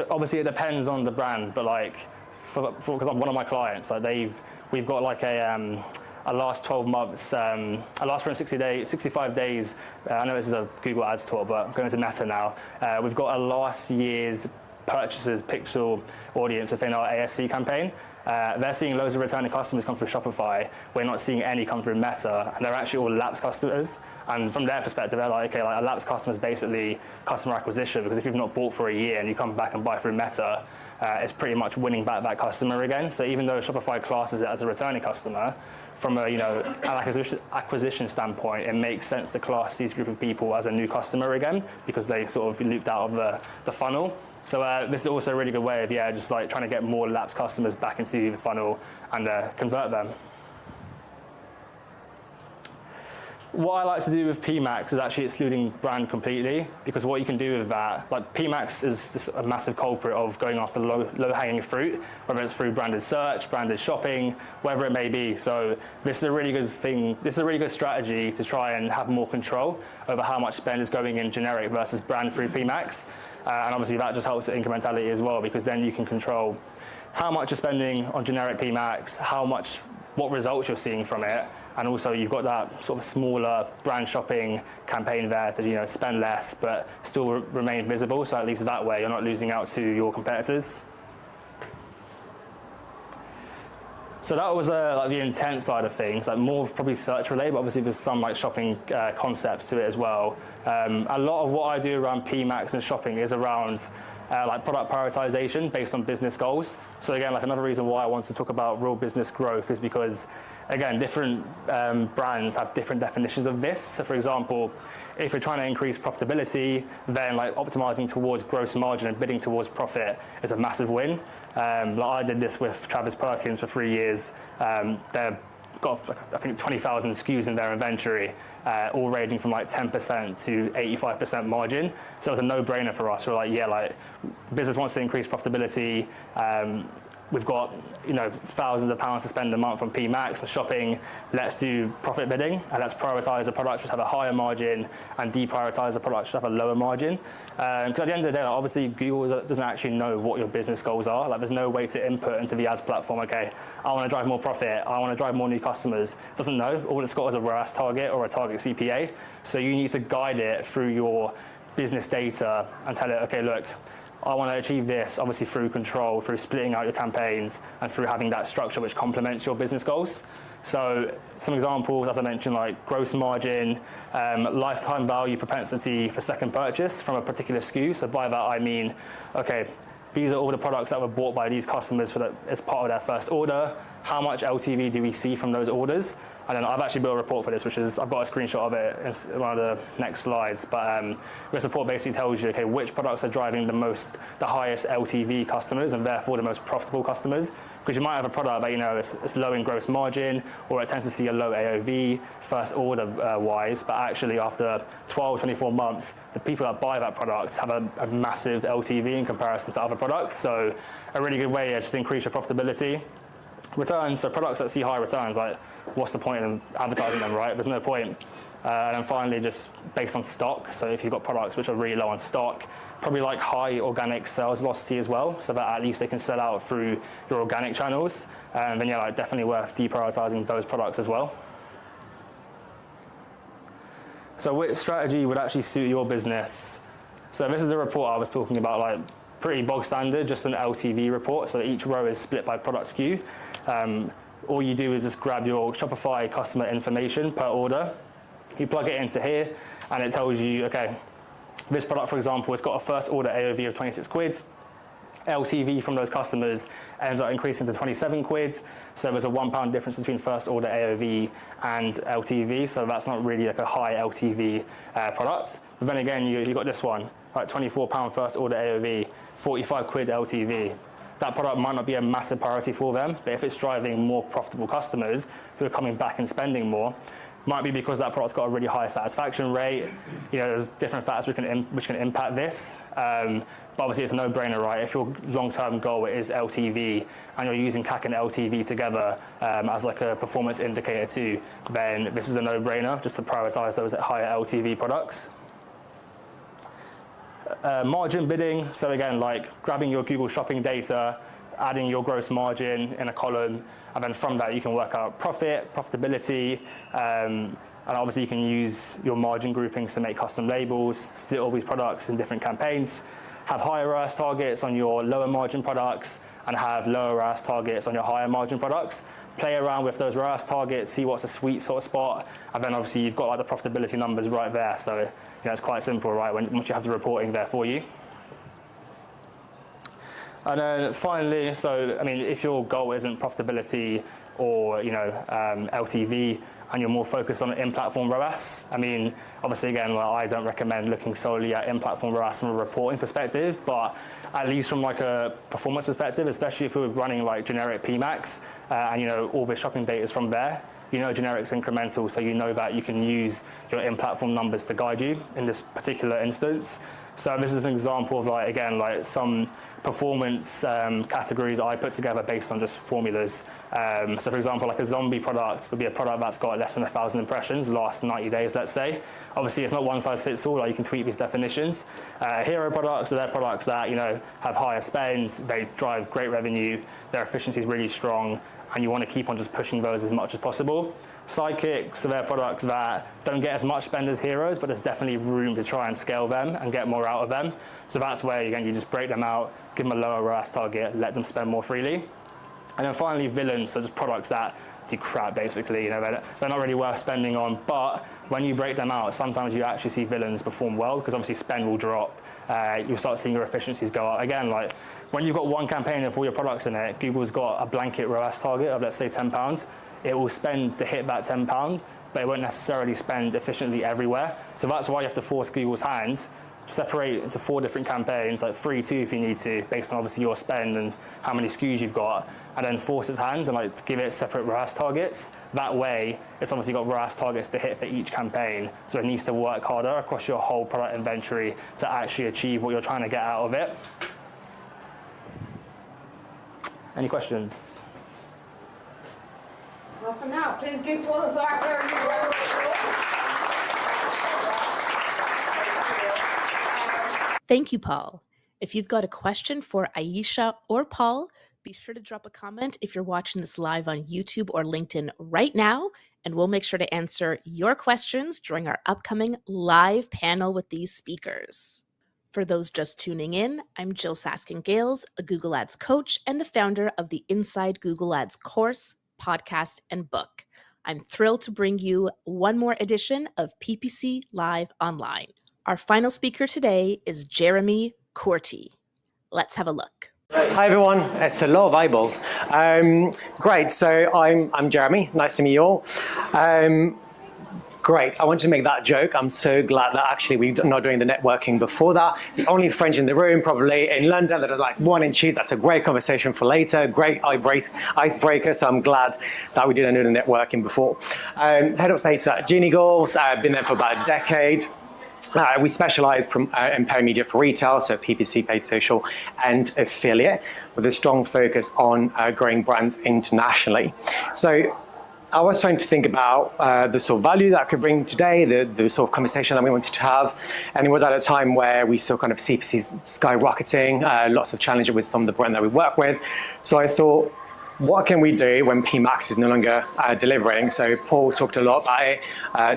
obviously it depends on the brand, but like because one of my clients, like we've got like a last 12 months, a last 65 days. I know this is a Google Ads talk, but I'm going to Meta now. We've got a last year's purchases pixel audience within our ASC campaign. They're seeing loads of returning customers come through Shopify. We're not seeing any come through Meta, and they're actually all lapsed customers. And from their perspective, they're like, okay, like a lapsed customer is basically customer acquisition, because if you've not bought for a year and you come back and buy through Meta, it's pretty much winning back that customer again. So even though Shopify classes it as a returning customer, from a an acquisition standpoint, it makes sense to class these group of people as a new customer again, because they sort of looped out of the funnel. So this is also a really good way of just like trying to get more lapsed customers back into the funnel and convert them. What I like to do with PMax is actually excluding brand completely, because what you can do with that, like PMax is just a massive culprit of going after low-hanging fruit, whether it's through branded search, branded shopping, whatever it may be. So this is a really good thing. This is a really good strategy to try and have more control over how much spend is going in generic versus brand through PMax. And obviously that just helps with incrementality as well, because then you can control how much you're spending on generic PMax, what results you're seeing from it, and also you've got that sort of smaller brand shopping campaign there to spend less but still remain visible. So at least that way you're not losing out to your competitors. So that was like the intent side of things, like more probably search related, but obviously there's some like shopping concepts to it as well. A lot of what I do around PMax and shopping is around like product prioritization based on business goals. So again, like another reason why I want to talk about real business growth is because, again, different brands have different definitions of this. So for example, if you're trying to increase profitability, then like optimizing towards gross margin and bidding towards profit is a massive win. Like I did this with Travis Perkins for 3 years. They've got, I think, 20,000 SKUs in their inventory, all ranging from like 10% to 85% margin. So it's a no-brainer for us. We're like, the business wants to increase profitability. We've got thousands of pounds to spend a month on PMax or shopping. Let's do profit bidding, and let's prioritize the products which have a higher margin and deprioritize the products which have a lower margin. Because at the end of the day, obviously Google doesn't actually know what your business goals are. Like there's no way to input into the ads platform, okay, I want to drive more profit, I want to drive more new customers. It doesn't know. All it's got is a ROAS target or a target CPA. So you need to guide it through your business data and tell it, okay, look, I want to achieve this, obviously through control, through splitting out your campaigns, and through having that structure which complements your business goals. So some examples, as I mentioned, like gross margin, lifetime value propensity for second purchase from a particular SKU. So by that I mean, okay, these are all the products that were bought by these customers as part of their first order. How much LTV do we see from those orders? And then I've actually built a report for this, I've got a screenshot of it in one of the next slides. But this report basically tells you, okay, which products are driving the highest LTV customers and therefore the most profitable customers. Because you might have a product that it's low in gross margin, or it tends to see a low AOV first order wise, but actually after 12, 24 months, the people that buy that product have a massive LTV in comparison to other products. So a really good way is to increase your profitability. Returns, so products that see high returns, like what's the point in advertising them, right? There's no point. And then finally, just based on stock. So if you've got products which are really low on stock, probably like high organic sales velocity as well, so that at least they can sell out through your organic channels. And then like definitely worth deprioritizing those products as well. So which strategy would actually suit your business? So this is the report I was talking about, like pretty bog standard, just an LTV report. So each row is split by product SKU. All you do is just grab your Shopify customer information per order. You plug it into here and it tells you, okay, this product, for example, has got a first order AOV of 26 quid. LTV from those customers ends up increasing to 27 quid. So there's a £1 difference between first order AOV and LTV. So that's not really like a high LTV product. But then again, you got this one, right? £24 first order AOV, 45 quid LTV. That product might not be a massive priority for them, but if it's driving more profitable customers who are coming back and spending more, might be because that product's got a really high satisfaction rate. There's different factors which can impact this. But obviously it's a no-brainer, right? If your long-term goal is LTV and you're using CAC and LTV together as like a performance indicator too, then this is a no-brainer just to prioritize those higher LTV products. Margin bidding, so again, like grabbing your Google shopping data, adding your gross margin in a column, and then from that you can work out profitability, and obviously you can use your margin groupings to make custom labels, split all these products in different campaigns, have higher ROAS targets on your lower margin products, and have lower ROAS targets on your higher margin products. Play around with those ROAS targets, see what's a sweet sort of spot, and then obviously you've got like the profitability numbers right there. So it's quite simple, right? Once you have the reporting there for you. And then finally, so I mean, if your goal isn't profitability or LTV, and you're more focused on in-platform ROAS, I mean, obviously again, I don't recommend looking solely at in-platform ROAS from a reporting perspective, but at least from like a performance perspective, especially if we're running like generic PMax, and all the shopping data is from there. Generic's incremental, so you know that you can use your in-platform numbers to guide you in this particular instance. So this is an example of like some performance categories I put together based on just formulas. So for example, like a zombie product would be a product that's got less than 1,000 impressions last 90 days, let's say. Obviously it's not one size fits all, like you can tweak these definitions. Hero products are their products that have higher spends, they drive great revenue, their efficiency is really strong, and you want to keep on just pushing those as much as possible. Sidekicks are their products that don't get as much spend as heroes, but there's definitely room to try and scale them and get more out of them. So that's where, again, you just break them out, give them a lower ROAS target, let them spend more freely. And then finally, villains, so just products that do crap, basically. They're not really worth spending on, but when you break them out, sometimes you actually see villains perform well, because obviously spend will drop. You'll start seeing your efficiencies go up. Again, like when you've got one campaign of all your products in it, Google's got a blanket ROAS target of, let's say, £10. It will spend to hit that £10, but it won't necessarily spend efficiently everywhere. So that's why you have to force Google's hand, separate into 4 different campaigns, like 3, 2 if you need to, based on obviously your spend and how many SKUs you've got, and then force its hand and give it separate ROAS targets. That way, it's obviously got ROAS targets to hit for each campaign, so it needs to work harder across your whole product inventory to actually achieve what you're trying to get out of it. Any questions? Well, for now, please give us our very well. Thank you, Paul. If you've got a question for Aisha or Paul, be sure to drop a comment if you're watching this live on YouTube or LinkedIn right now, and we'll make sure to answer your questions during our upcoming live panel with these speakers. For those just tuning in, I'm Jyll Saskin Gales, a Google Ads coach and the founder of the Inside Google Ads course, podcast, and book. I'm thrilled to bring you one more edition of PPC Live Online. Our final speaker today is Jérémy Courty. Let's have a look. Hi everyone, it's a lot of eyeballs. Great, so I'm Jérémy, nice to meet you all. Great, I wanted to make that joke. I'm so glad that actually we're not doing the networking before that. The only French in the room, probably in London, that are like 1 in cheese. That's a great conversation for later, great icebreaker, so I'm glad that we didn't do the networking before. Head of paid at Genie Goals, I've been there for about a decade. We specialize in paid media for retail, so PPC, paid social, and affiliate, with a strong focus on growing brands internationally. So I was trying to think about the sort of value that I could bring today, the sort of conversation that we wanted to have. And it was at a time where we saw kind of CPCs skyrocketing, lots of challenges with some of the brands that we work with. So I thought, what can we do when PMax is no longer delivering? So Paul talked a lot about it,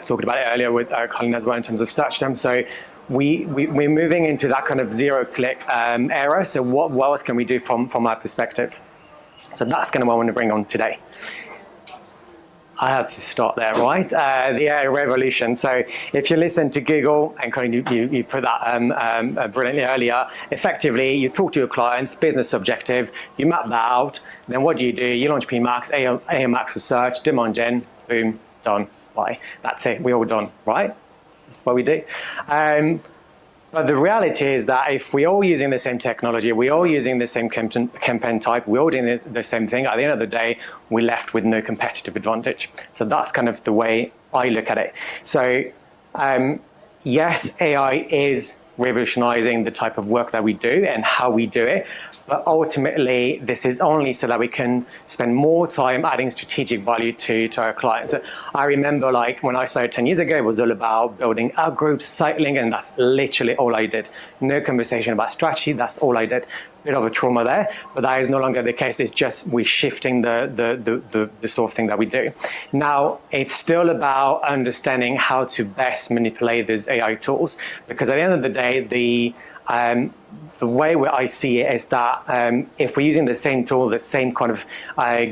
talked about it earlier with Colin as well in terms of search terms. So we're moving into that kind of zero-click era. So what else can we do from our perspective? So that's kind of what I want to bring on today. I had to start there, right? The AI revolution. So if you listen to Google, and you put that brilliantly earlier, effectively you talk to your clients, business objective, you map that out, then what do? You launch PMax, AMax for search, demand gen, boom, done, bye. That's it, we're all done, right? That's what we do. But the reality is that if we're all using the same technology, we're all using the same campaign type, we're all doing the same thing, at the end of the day, we're left with no competitive advantage. So that's kind of the way I look at it. So yes, AI is revolutionizing the type of work that we do and how we do it. But ultimately, this is only so that we can spend more time adding strategic value to our clients. I remember like when I started 10 years ago, it was all about building out groups, cycling, and that's literally all I did. No conversation about strategy, that's all I did. Bit of a trauma there, but that is no longer the case. It's just we're shifting the sort of thing that we do. Now, it's still about understanding how to best manipulate these AI tools, because at the end of the day, the way where I see it is that if we're using the same tool, the same kind of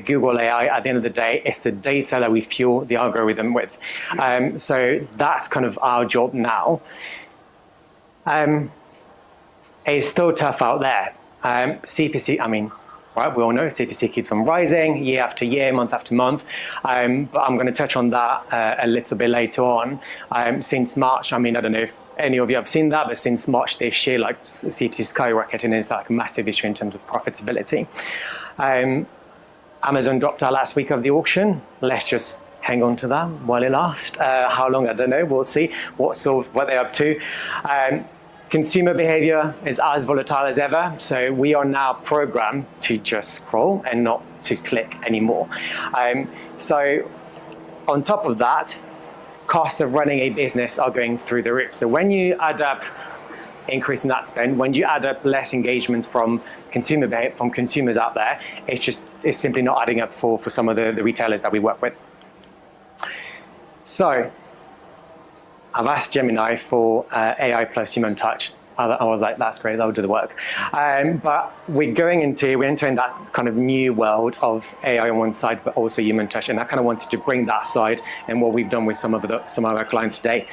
Google AI, at the end of the day, it's the data that we fuel the algorithm with. So that's kind of our job now. It's still tough out there. CPC, I mean, right, we all know CPC keeps on rising year after year, month after month. But I'm going to touch on that a little bit later on. Since March, I mean, I don't know if any of you have seen that, but since March this year, like CPC skyrocketing is like a massive issue in terms of profitability. Amazon dropped out last week of the auction. Let's just hang on to that while it lasts. How long, I don't know, we'll see what they're up to. Consumer behavior is as volatile as ever, so we are now programmed to just scroll and not to click anymore. So on top of that, costs of running a business are going through the roof. So when you add up increase in that spend, when you add up less engagement from consumers out there, it's simply not adding up for some of the retailers that we work with. So I've asked Gemini for AI plus human touch. I was like, that's great, that'll do the work. But we're entering that kind of new world of AI on one side, but also human touch. And I kind of wanted to bring that side and what we've done with some of our clients today.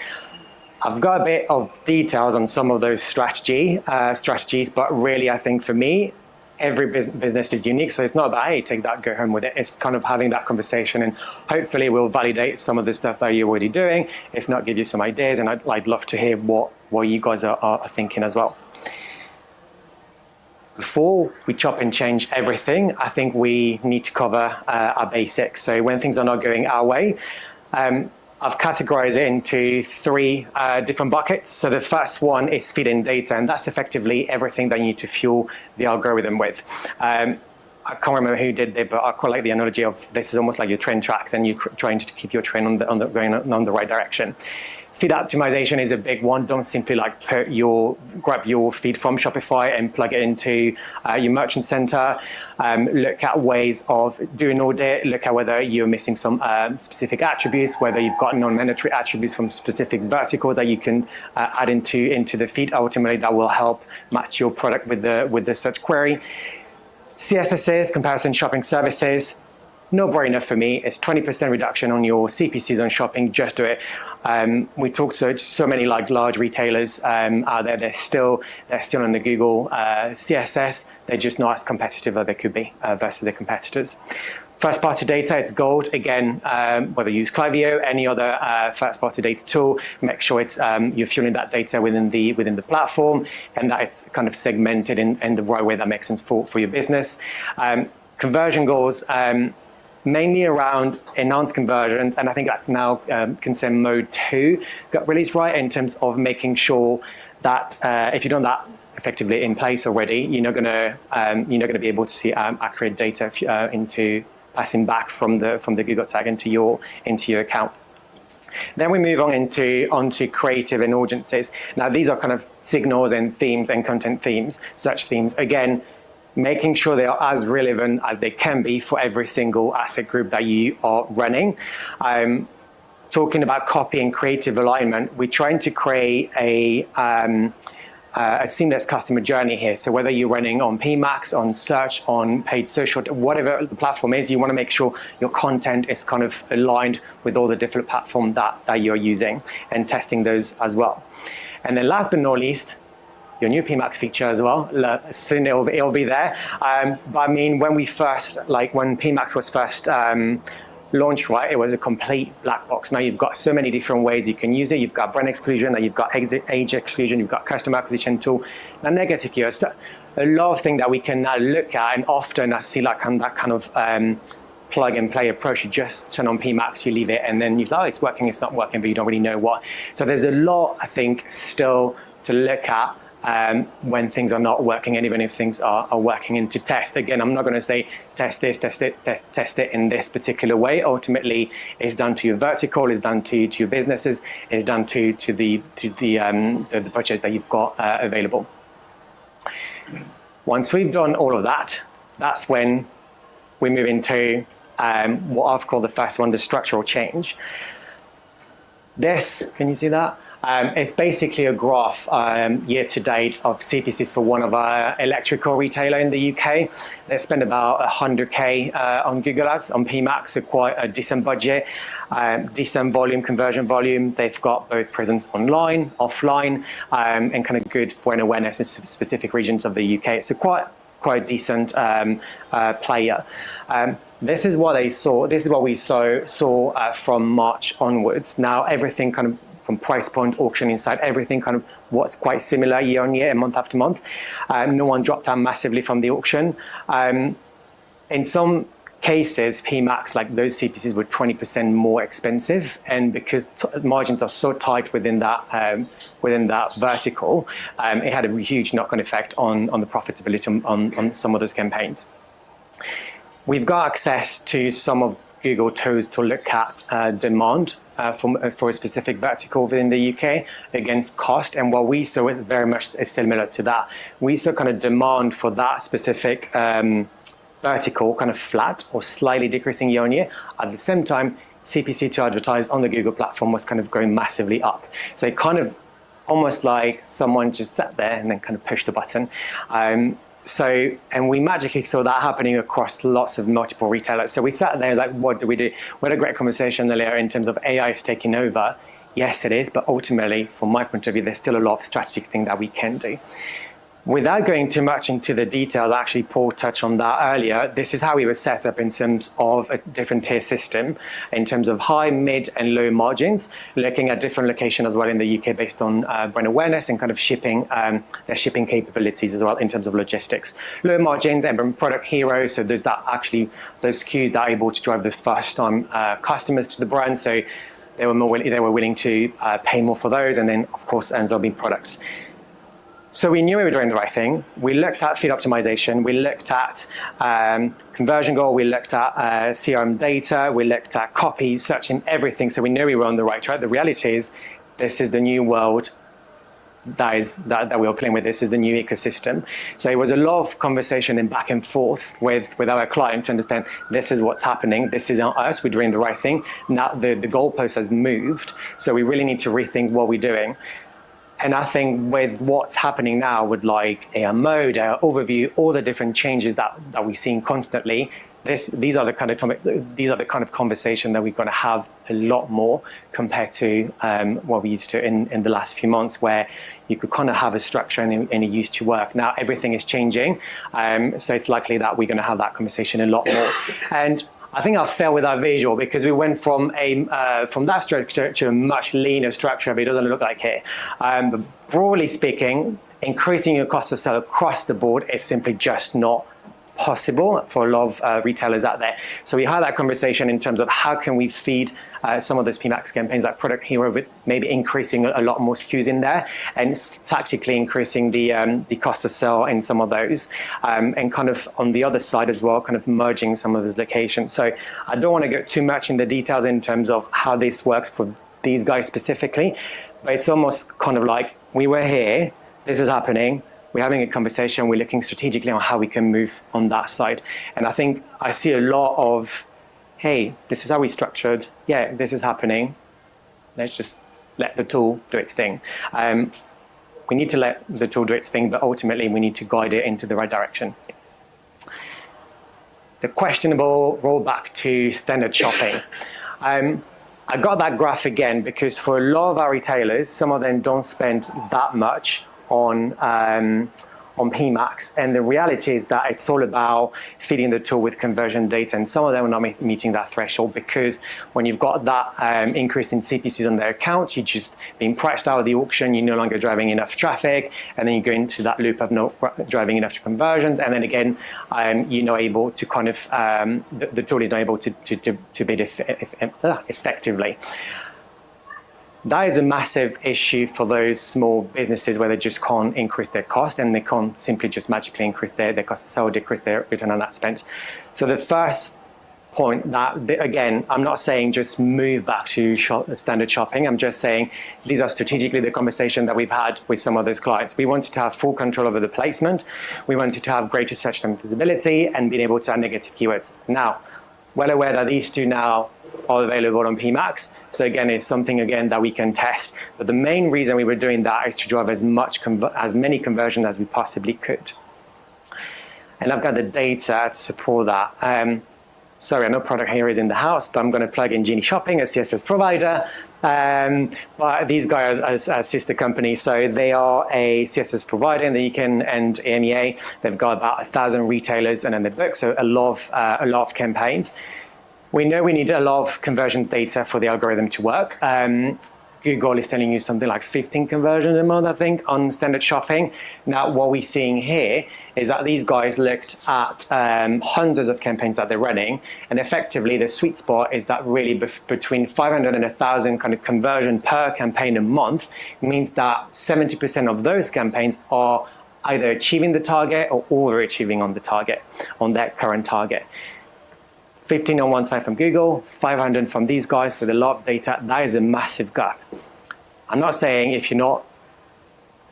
I've got a bit of details on some of those strategies, but really I think for me, every business is unique, so it's not about, hey, take that, go home with it. It's kind of having that conversation, and hopefully we'll validate some of the stuff that you're already doing, if not give you some ideas, and I'd love to hear what you guys are thinking as well. Before we chop and change everything, I think we need to cover our basics. So when things are not going our way, I've categorized it into three different buckets. So the first one is feeding data, and that's effectively everything that you need to fuel the algorithm with. I can't remember who did it, but I quite like the analogy of this is almost like your train tracks, and you're trying to keep your train going on the right direction. Feed optimization is a big one. Don't simply like grab your feed from Shopify and plug it into your merchant center. Look at ways of doing audit. Look at whether you're missing some specific attributes, whether you've got non-monetary attributes from specific verticals that you can add into the feed. Ultimately, that will help match your product with the search query. CSSs, comparison shopping services. No-brainer for me. It's 20% reduction on your CPCs on shopping. Just do it. We talk to so many like large retailers out there. They're still on the Google CSS. They're just not as competitive as they could be versus their competitors. First-party data, it's gold. Again, whether you use Klaviyo, any other first-party data tool, make sure it's you're fueling that data within the platform, and that it's kind of segmented in the right way that makes sense for your business. Conversion goals. Mainly around enhanced conversions, and I think that now Consent Mode 2 got released, right, in terms of making sure that if you've done that effectively in place already, you're not going to be able to see accurate data into passing back from the Google tag into your account. Then we move on onto creative and audiences. Now these are kind of signals and themes and content themes, search themes. Again, making sure they are as relevant as they can be for every single asset group that you are running. Talking about copy and creative alignment, we're trying to create a a seamless customer journey here. So whether you're running on PMax, on search, on paid social, whatever the platform is, you want to make sure your content is kind of aligned with all the different platforms that you're using, and testing those as well. And then last but not least, your new PMax feature as well. Soon it'll be there. But I mean, when PMax was first launched, right, it was a complete black box. Now you've got so many different ways you can use it. You've got brand exclusion, and you've got age exclusion, you've got customer acquisition tool. Now negative here, so a lot of things that we can now look at, and often I see like that kind of plug and play approach. You just turn on PMax, you leave it, and then you're like, oh, it's working, it's not working, but you don't really know what. So there's a lot, I think, still to look at when things are not working, and even if things are working, and to test. Again, I'm not going to say test this, test it in this particular way. Ultimately, it's done to your vertical, it's done to your businesses, it's done to the budget that you've got available. Once we've done all of that, that's when we move into what I've called the first one, the structural change. This, can you see that? It's basically a graph year to date of CPCs for one of our electrical retailer in the UK. They spend about 100K on Google Ads, on PMax, so quite a decent budget, decent volume, conversion volume. They've got both presence online, offline, and kind of good brand awareness in specific regions of the UK. So quite decent player. This is what they saw. This is what we saw from March onwards. Now everything kind of from price point, auction insight, everything kind of what's quite similar year on year and month after month. No one dropped down massively from the auction. In some cases, PMax, like those CPCs were 20% more expensive, and because margins are so tight within that vertical, it had a huge knock-on effect on the profitability on some of those campaigns. We've got access to some of Google tools to look at demand for a specific vertical within the UK against cost, and what we saw is very much similar to that. We saw kind of demand for that specific vertical kind of flat or slightly decreasing year on year. At the same time, CPC to advertise on the Google platform was kind of going massively up. So it kind of almost like someone just sat there and then kind of pushed the button. And we magically saw that happening across lots of multiple retailers. So we sat there like, what do we do? We had a great conversation earlier in terms of AI is taking over. Yes, it is, but ultimately, from my point of view, there's still a lot of strategic things that we can do. Without going too much into the detail, actually Paul touched on that earlier, this is how we were set up in terms of a different tier system, in terms of high, mid and low margins, looking at different locations as well in the UK based on brand awareness and kind of shipping, their shipping capabilities as well in terms of logistics. Low margins and product heroes, so there's that actually, those SKUs that are able to drive the first time customers to the brand, so they were willing to pay more for those, and then of course ends up being products. So we knew we were doing the right thing. We looked at feed optimization, we looked at conversion goal, we looked at CRM data, we looked at copy, searching, everything. So we knew we were on the right track. The reality is, this is the new world that we are playing with. This is the new ecosystem. So it was a lot of conversation and back and forth with our client to understand this is what's happening. This is us. We're doing the right thing. Now the goalpost has moved. So we really need to rethink what we're doing. And I think with what's happening now with like AI mode, AI overview, all the different changes that we're seeing constantly, these are the kind of conversation that we're going to have a lot more compared to what we used to in the last few months, where you could kind of have a structure and it used to work. Now everything is changing, so it's likely that we're going to have that conversation a lot more. And I think I fell with that visual because we went from that structure to a much leaner structure, but it doesn't look like here. But broadly speaking, increasing your cost of sale across the board is simply just not possible for a lot of retailers out there. So we had that conversation in terms of how can we feed some of those PMax campaigns like Product Hero with maybe increasing a lot more SKUs in there and tactically increasing the cost of sale in some of those, and kind of on the other side as well, kind of merging some of those locations. So I don't want to go too much in the details in terms of how this works for these guys specifically, but it's almost kind of like we were here, this is happening, we're having a conversation, we're looking strategically on how we can move on that side. And I think I see a lot of, hey, this is how we structured, yeah, this is happening, let's just let the tool do its thing. we need to let the tool do its thing, but ultimately we need to guide it into the right direction. The questionable rollback to standard shopping. I got that graph again because for a lot of our retailers, some of them don't spend that much on PMax, and the reality is that it's all about feeding the tool with conversion data, and some of them are not meeting that threshold because when you've got that increase in CPCs on their account, you're just being priced out of the auction, you're no longer driving enough traffic, and then you go into that loop of not driving enough conversions, and then again, you're not able to kind of, the tool is not able to bid effectively. That is a massive issue for those small businesses where they just can't increase their cost and they can't simply just magically increase their cost to sell or decrease their return on that spend. So the first point that, again, I'm not saying just move back to standard shopping. I'm just saying these are strategically the conversation that we've had with some of those clients. We wanted to have full control over the placement. We wanted to have greater search term visibility and being able to add negative keywords. Now, well aware that these two now are available on PMax. So again, it's something again that we can test. But the main reason we were doing that is to drive as many conversions as we possibly could. And I've got the data to support that. Sorry, I know product here is in the house, but I'm going to plug in Genie Shopping, a CSS provider. But these guys are sister companies, so they are a CSS provider in the UK and EMEA. They've got about 1,000 retailers and in the book, so a lot of campaigns. We know we need a lot of conversions data for the algorithm to work. Google is telling you something like 15 conversions a month, I think, on standard shopping. Now, what we're seeing here is that these guys looked at hundreds of campaigns that they're running, and effectively the sweet spot is that really between 500 and 1,000 kind of conversion per campaign a month. It means that 70% of those campaigns are either achieving the target or overachieving on the target, on that current target. 15 on one side from Google, 500 from these guys with a lot of data. That is a massive gap. I'm not saying if you're not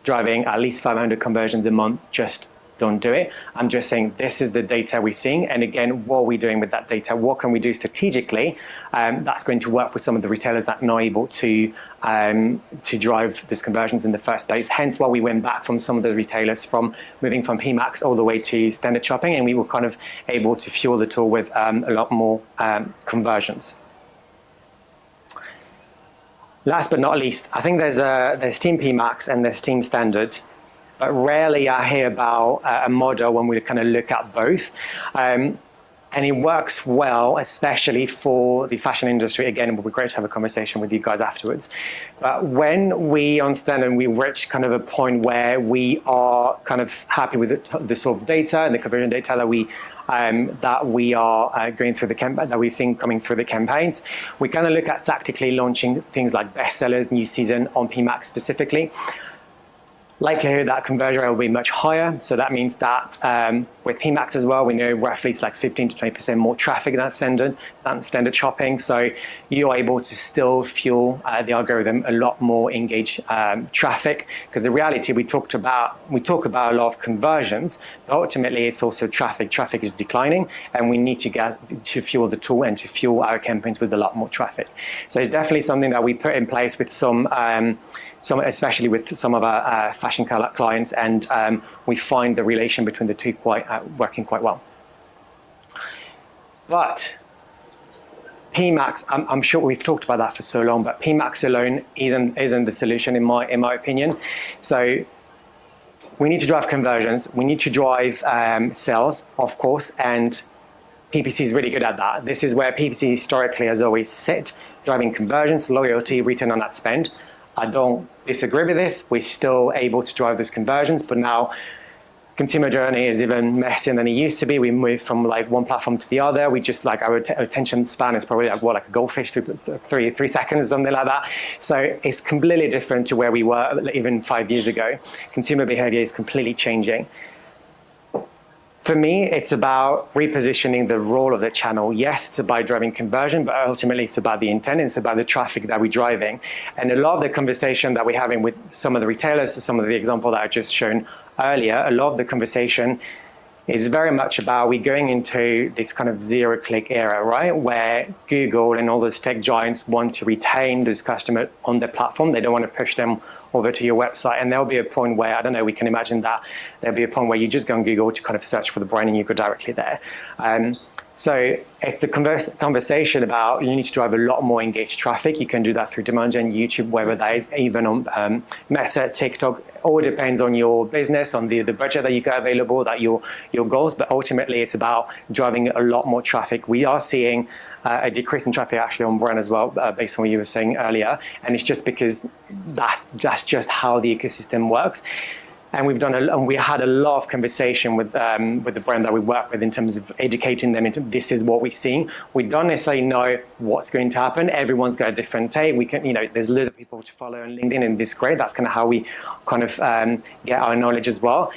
driving at least 500 conversions a month, just don't do it. I'm just saying this is the data we're seeing. And again, what are we doing with that data? What can we do strategically? That's going to work with some of the retailers that are not able to drive these conversions in the first place. Hence why we went back from some of the retailers from moving from PMax all the way to standard shopping, and we were kind of able to fuel the tool with a lot more conversions. Last but not least, I think there's Team PMax and there's Team Standard, but rarely I hear about a model when we kind of look at both. And it works well, especially for the fashion industry. Again, it would be great to have a conversation with you guys afterwards. But when we understand and we reach kind of a point where we are kind of happy with the sort of data and the conversion data that we are going through that we've seen coming through the campaigns, we kind of look at tactically launching things like bestsellers, new season on PMax specifically. Likelihood that conversion rate will be much higher. So that means that with PMax as well, we know roughly it's like 15 to 20% more traffic than standard shopping. So you're able to still fuel the algorithm a lot more engaged traffic, because the reality we talk about a lot of conversions, but ultimately it's also traffic. Traffic is declining, and we need to fuel the tool and to fuel our campaigns with a lot more traffic. So it's definitely something that we put in place with especially with some of our fashion clients, and we find the relation between the two working quite well. But PMax, I'm sure we've talked about that for so long, but PMax alone isn't the solution in my opinion. So we need to drive conversions, we need to drive sales, of course, and PPC is really good at that. This is where PPC historically has always sit, driving conversions, loyalty, return on that spend. I don't disagree with this. We're still able to drive those conversions, but now consumer journey is even messier than it used to be. We moved from like one platform to the other. We just like our attention span is probably like a goldfish, three seconds, something like that. So it's completely different to where we were even 5 years ago. Consumer behavior is completely changing. For me, it's about repositioning the role of the channel. Yes, it's about driving conversion, but ultimately it's about the intent, it's about the traffic that we're driving. And a lot of the conversation that we're having with some of the retailers, some of the example that I just shown earlier, a lot of the conversation is very much about we going into this kind of zero-click era, right? Where Google and all those tech giants want to retain those customers on their platform. They don't want to push them over to your website. And there'll be a point where, I don't know, we can imagine that there'll be a point where you just go on Google to kind of search for the brand and you go directly there. So if the conversation about you need to drive a lot more engaged traffic, you can do that through demand gen, YouTube, whether that is even on Meta, TikTok. All depends on your business, on the budget that you got available, that your goals. But ultimately, it's about driving a lot more traffic. We are seeing a decrease in traffic actually on brand as well, based on what you were saying earlier. And it's just because that's just how the ecosystem works. And we had a lot of conversation with the brand that we work with in terms of educating them into this is what we're seeing. We don't necessarily know what's going to happen. Everyone's got a different take. We can, there's loads of people to follow on LinkedIn, and this is great. That's kind of how we kind of get our knowledge as well.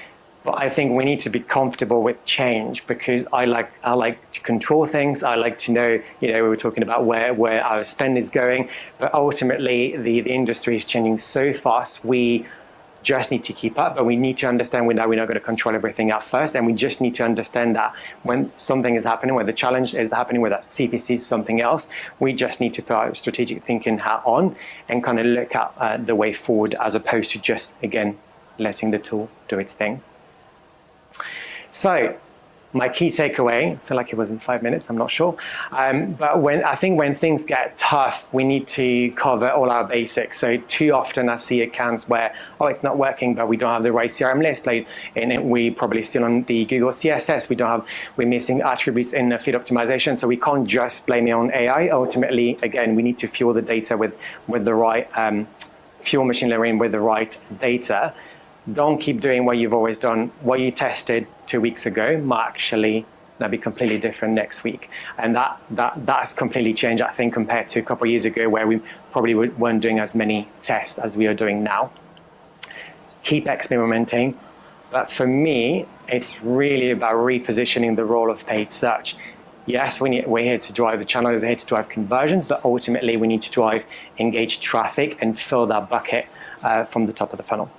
But I think we need to be comfortable with change, because I like to control things. I like to know, we were talking about where our spend is going. But ultimately, the industry is changing so fast. We just need to keep up, but we need to understand we're not going to control everything at first, and we just need to understand that when something is happening, when the challenge is happening, whether that's CPC is something else, we just need to put our strategic thinking hat on and kind of look at the way forward, as opposed to just, again, letting the tool do its things. So my key takeaway, I feel like it was in 5 minutes, I'm not sure. But when things get tough, we need to cover all our basics. So too often I see accounts where, it's not working, but we don't have the right CRM list played in it. We probably still on the Google CSS. We're missing attributes in the feed optimization. So we can't just blame it on AI. Ultimately, again, we need to fuel the data with the right, fuel machine learning with the right data. Don't keep doing what you've always done. What you tested 2 weeks ago might actually be completely different next week. And that's completely changed, I think, compared to a couple of years ago, where we probably weren't doing as many tests as we are doing now. Keep experimenting. But for me, it's really about repositioning the role of paid search. Yes, we're here to drive the channel, is here to drive conversions, but ultimately we need to drive engaged traffic and fill that bucket from the top of the funnel.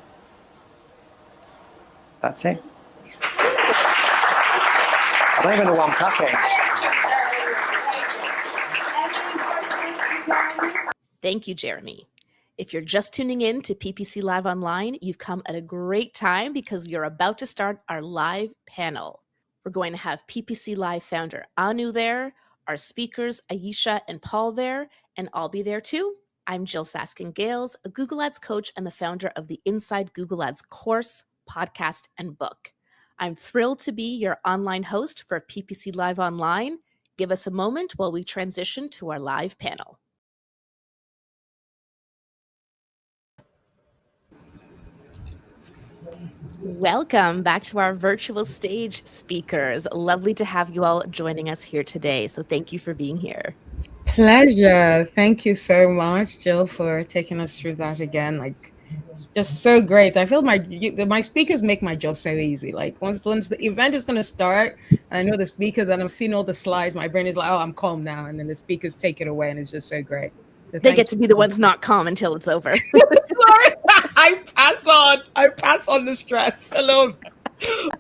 That's it. I don't even know what I'm talking. Thank you, Jérémy. If you're just tuning in to PPC Live Online, you've come at a great time, because we are about to start our live panel. We're going to have PPC Live founder Anu there, our speakers Aisha and Paul there, and I'll be there too. I'm Jyll Saskin Gales, a Google Ads coach and the founder of the Inside Google Ads course, podcast, and book. I'm thrilled to be your online host for PPC Live Online. Give us a moment while we transition to our live panel. Welcome back to our virtual stage, speakers. Lovely to have you all joining us here today. So thank you for being here. Pleasure. Thank you so much, Jyll, for taking us through that again. It's just so great. I feel my speakers make my job so easy. Once the event is going to start, and I know the speakers, and I've seen all the slides, my brain is like, I'm calm now, and then the speakers take it away, and it's just so great. So they get to be the ones not calm until it's over. Sorry, I pass on the stress a little bit.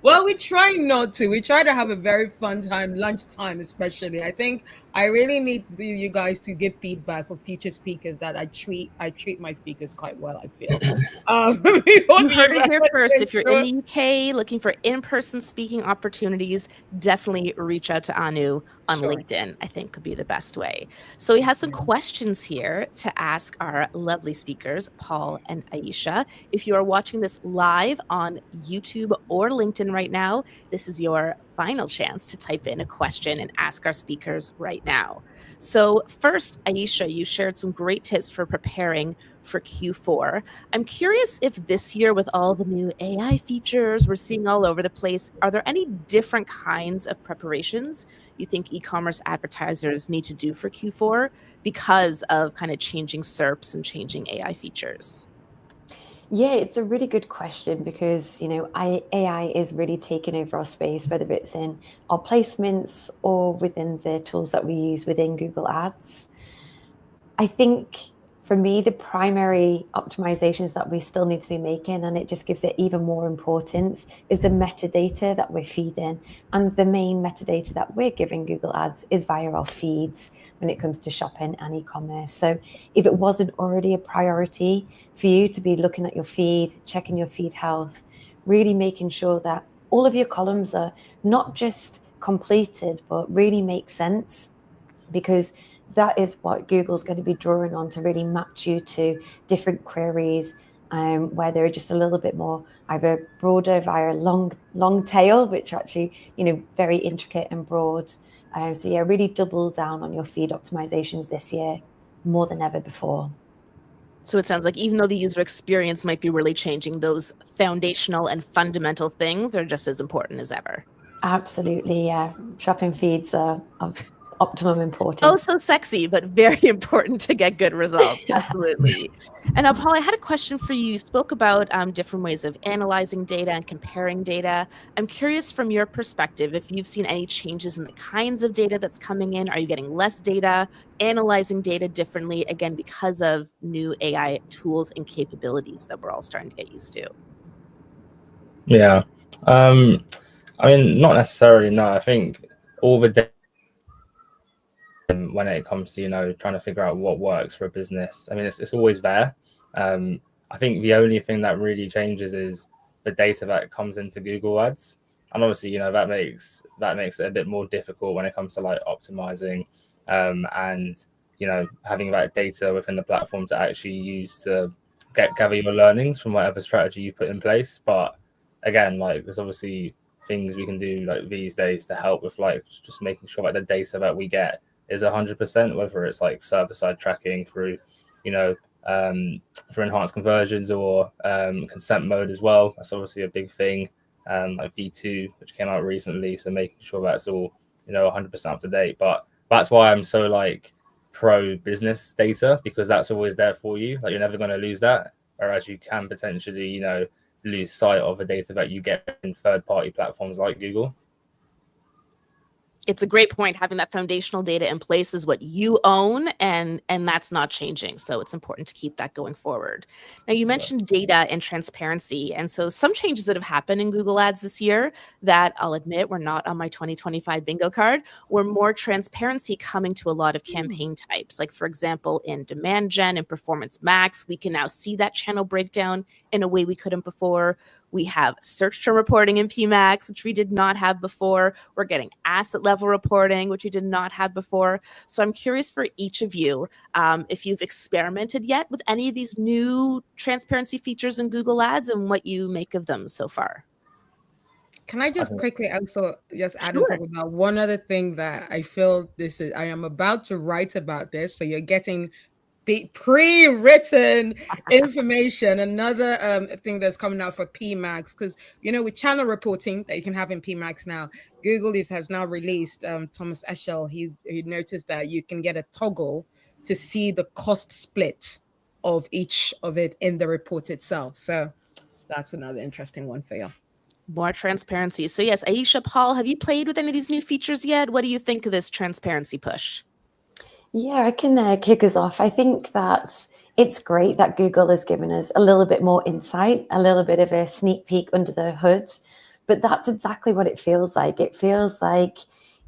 Well, we try not to. We try to have a very fun time, lunchtime especially. I think I really need you guys to give feedback for future speakers that I treat my speakers quite well, I feel. You heard it here first. If you're in the UK looking for in-person speaking opportunities, definitely reach out to Anu on LinkedIn, I think could be the best way. So we have some questions here to ask our lovely speakers, Paul and Aisha. If you are watching this live on YouTube or LinkedIn right now, this is your final chance to type in a question and ask our speakers right now. So first, Aisha, you shared some great tips for preparing for Q4. I'm curious if this year, with all the new AI features we're seeing all over the place, are there any different kinds of preparations you think e-commerce advertisers need to do for Q4 because of kind of changing SERPs and changing AI features? Yeah, it's a really good question, because, AI is really taking over our space, whether it's in our placements or within the tools that we use within Google Ads. I think for me, the primary optimizations that we still need to be making, and it just gives it even more importance, is the metadata that we're feeding. And the main metadata that we're giving Google Ads is via our feeds when it comes to shopping and e-commerce. So if it wasn't already a priority for you to be looking at your feed, checking your feed health, really making sure that all of your columns are not just completed, but really make sense, because that is what Google's going to be drawing on to really match you to different queries, where they're just a little bit more either broader via long tail, which are actually, very intricate and broad. So yeah, really double down on your feed optimizations this year more than ever before. So it sounds like even though the user experience might be really changing, those foundational and fundamental things are just as important as ever. Absolutely, yeah. Shopping feeds are of optimum importance. Oh, so sexy, but very important to get good results. Absolutely. And now, Paul, I had a question for you. You spoke about different ways of analyzing data and comparing data. I'm curious from your perspective if you've seen any changes in the kinds of data that's coming in. Are you getting less data, analyzing data differently, again, because of new AI tools and capabilities that we're all starting to get used to? Yeah. I mean, not necessarily, no. I think all the data, when it comes to, trying to figure out what works for a business, I mean, it's always there. I think the only thing that really changes is the data that comes into Google Ads. And obviously, that makes it a bit more difficult when it comes to like optimizing and, having that data within the platform to actually use to gather your learnings from whatever strategy you put in place. But again, like there's obviously things we can do like these days to help with like just making sure that the data that we get is 100%, whether it's like server-side tracking through, for enhanced conversions or consent mode as well. That's obviously a big thing, like V2, which came out recently. So making sure that's all, 100% up to date. But that's why I'm so like pro business data, because that's always there for you. Like you're never going to lose that, whereas you can potentially, lose sight of the data that you get in third-party platforms like Google. It's a great point. Having that foundational data in place is what you own, and that's not changing. So it's important to keep that going forward. Now, you mentioned data and transparency. And so some changes that have happened in Google Ads this year that I'll admit were not on my 2025 bingo card were more transparency coming to a lot of campaign types. Like, for example, in demand gen and performance max, we can now see that channel breakdown in a way we couldn't before. We have search term reporting in PMax, which we did not have before. We're getting asset level reporting, which we did not have before. So I'm curious for each of you, if you've experimented yet with any of these new transparency features in Google Ads and what you make of them so far. Can I just quickly also just add on top of that one other thing that I feel I am about to write about this. So you're getting pre-written information. Another thing that's coming out for PMax, because with channel reporting that you can have in PMax now, Google has now released Thomas Eschel. He noticed that you can get a toggle to see the cost split of each of it in the report itself. So that's another interesting one for you. More transparency. So yes, Aisha, Paul, have you played with any of these new features yet? What do you think of this transparency push? Yeah, I can kick us off. I think that it's great that Google has given us a little bit more insight, a little bit of a sneak peek under the hood, but that's exactly what it feels like. It feels like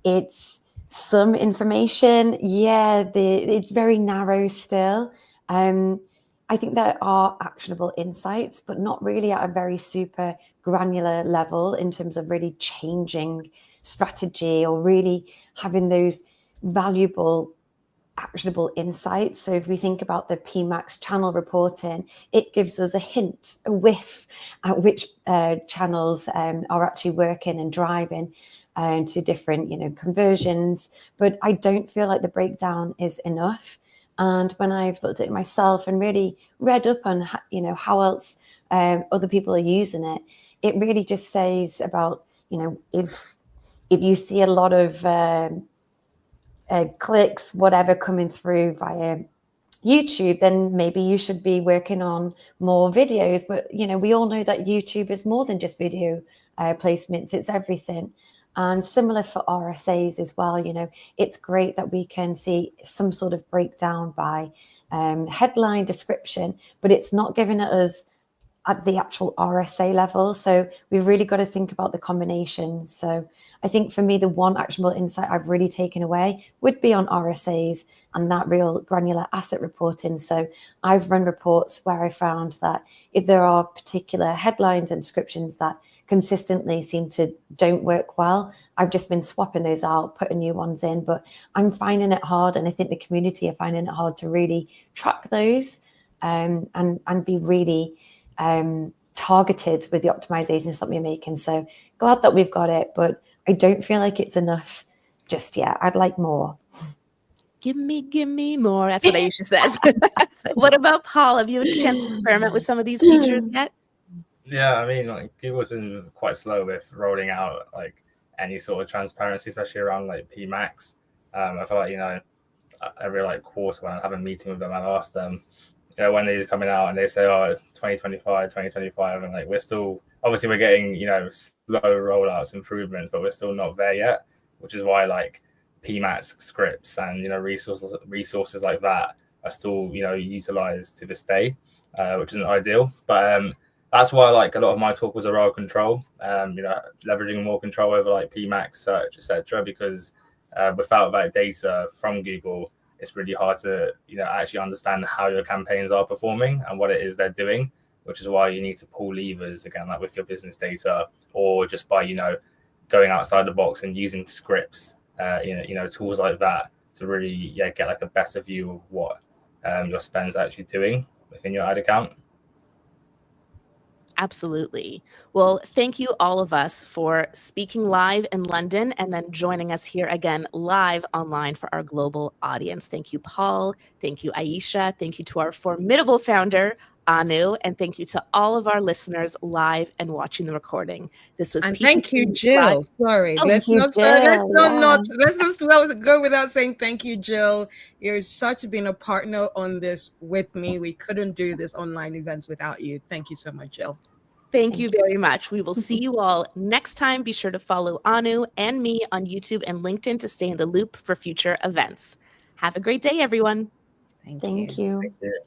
it's some information. Yeah, it's very narrow still. I think there are actionable insights, but not really at a very super granular level in terms of really changing strategy or really having those valuable actionable insights. So if we think about the PMax channel reporting, it gives us a hint, a whiff at which channels are actually working and driving to different, conversions. But I don't feel like the breakdown is enough. And when I've looked at it myself and really read up on, how else other people are using it, it really just says about, if you see a lot of clicks, whatever, coming through via YouTube, then maybe you should be working on more videos. But, we all know that YouTube is more than just video placements. It's everything. And similar for RSAs as well. It's great that we can see some sort of breakdown by headline description, but it's not giving it us at the actual RSA level. So we've really got to think about the combinations. So I think for me, the one actionable insight I've really taken away would be on RSAs and that real granular asset reporting. So I've run reports where I found that if there are particular headlines and descriptions that consistently seem to don't work well, I've just been swapping those out, putting new ones in. But I'm finding it hard, and I think the community are finding it hard to really track those and be really targeted with the optimizations that we're making. So glad that we've got it, but I don't feel like it's enough just yet. I'd like more. Give me more. That's what Aisha says. What about Paul? Have you had a chance to experiment with some of these features yet? Yeah, I mean, like Google's been quite slow with rolling out like any sort of transparency, especially around like PMax. I feel like, you know, every like quarter when I have a meeting with them, I ask them, you know, when these coming out, and they say, oh, 2025, and like we're still, obviously we're getting, you know, slow rollouts, improvements, but we're still not there yet, which is why like PMax scripts and, you know, resources like that are still, you know, utilized to this day, which isn't ideal. But that's why like a lot of my talk was around control, you know, leveraging more control over like PMax search, etc. Because without that data from Google, it's really hard to, you know, actually understand how your campaigns are performing and what it is they're doing, which is why you need to pull levers again, like with your business data, or just by, you know, going outside the box and using scripts, you know, tools like that to really, get like a better view of what your spend's actually doing within your ad account. Absolutely. Well, thank you all of us for speaking live in London and then joining us here again live online for our global audience. Thank you, Paul. Thank you, Aisha. Thank you to our formidable founder, Anu, and thank you to all of our listeners live and watching the recording. This was And thank you, PPC Jyll. Live. Sorry, Oh, let's thank you, not Jyll. let's not go without saying thank you, Jyll. You're such been a partner on this with me. We couldn't do this online events without you. Thank you so much, Jyll. Thank you very much. We will see you all next time. Be sure to follow Anu and me on YouTube and LinkedIn to stay in the loop for future events. Have a great day, everyone. Thank you. Thank you.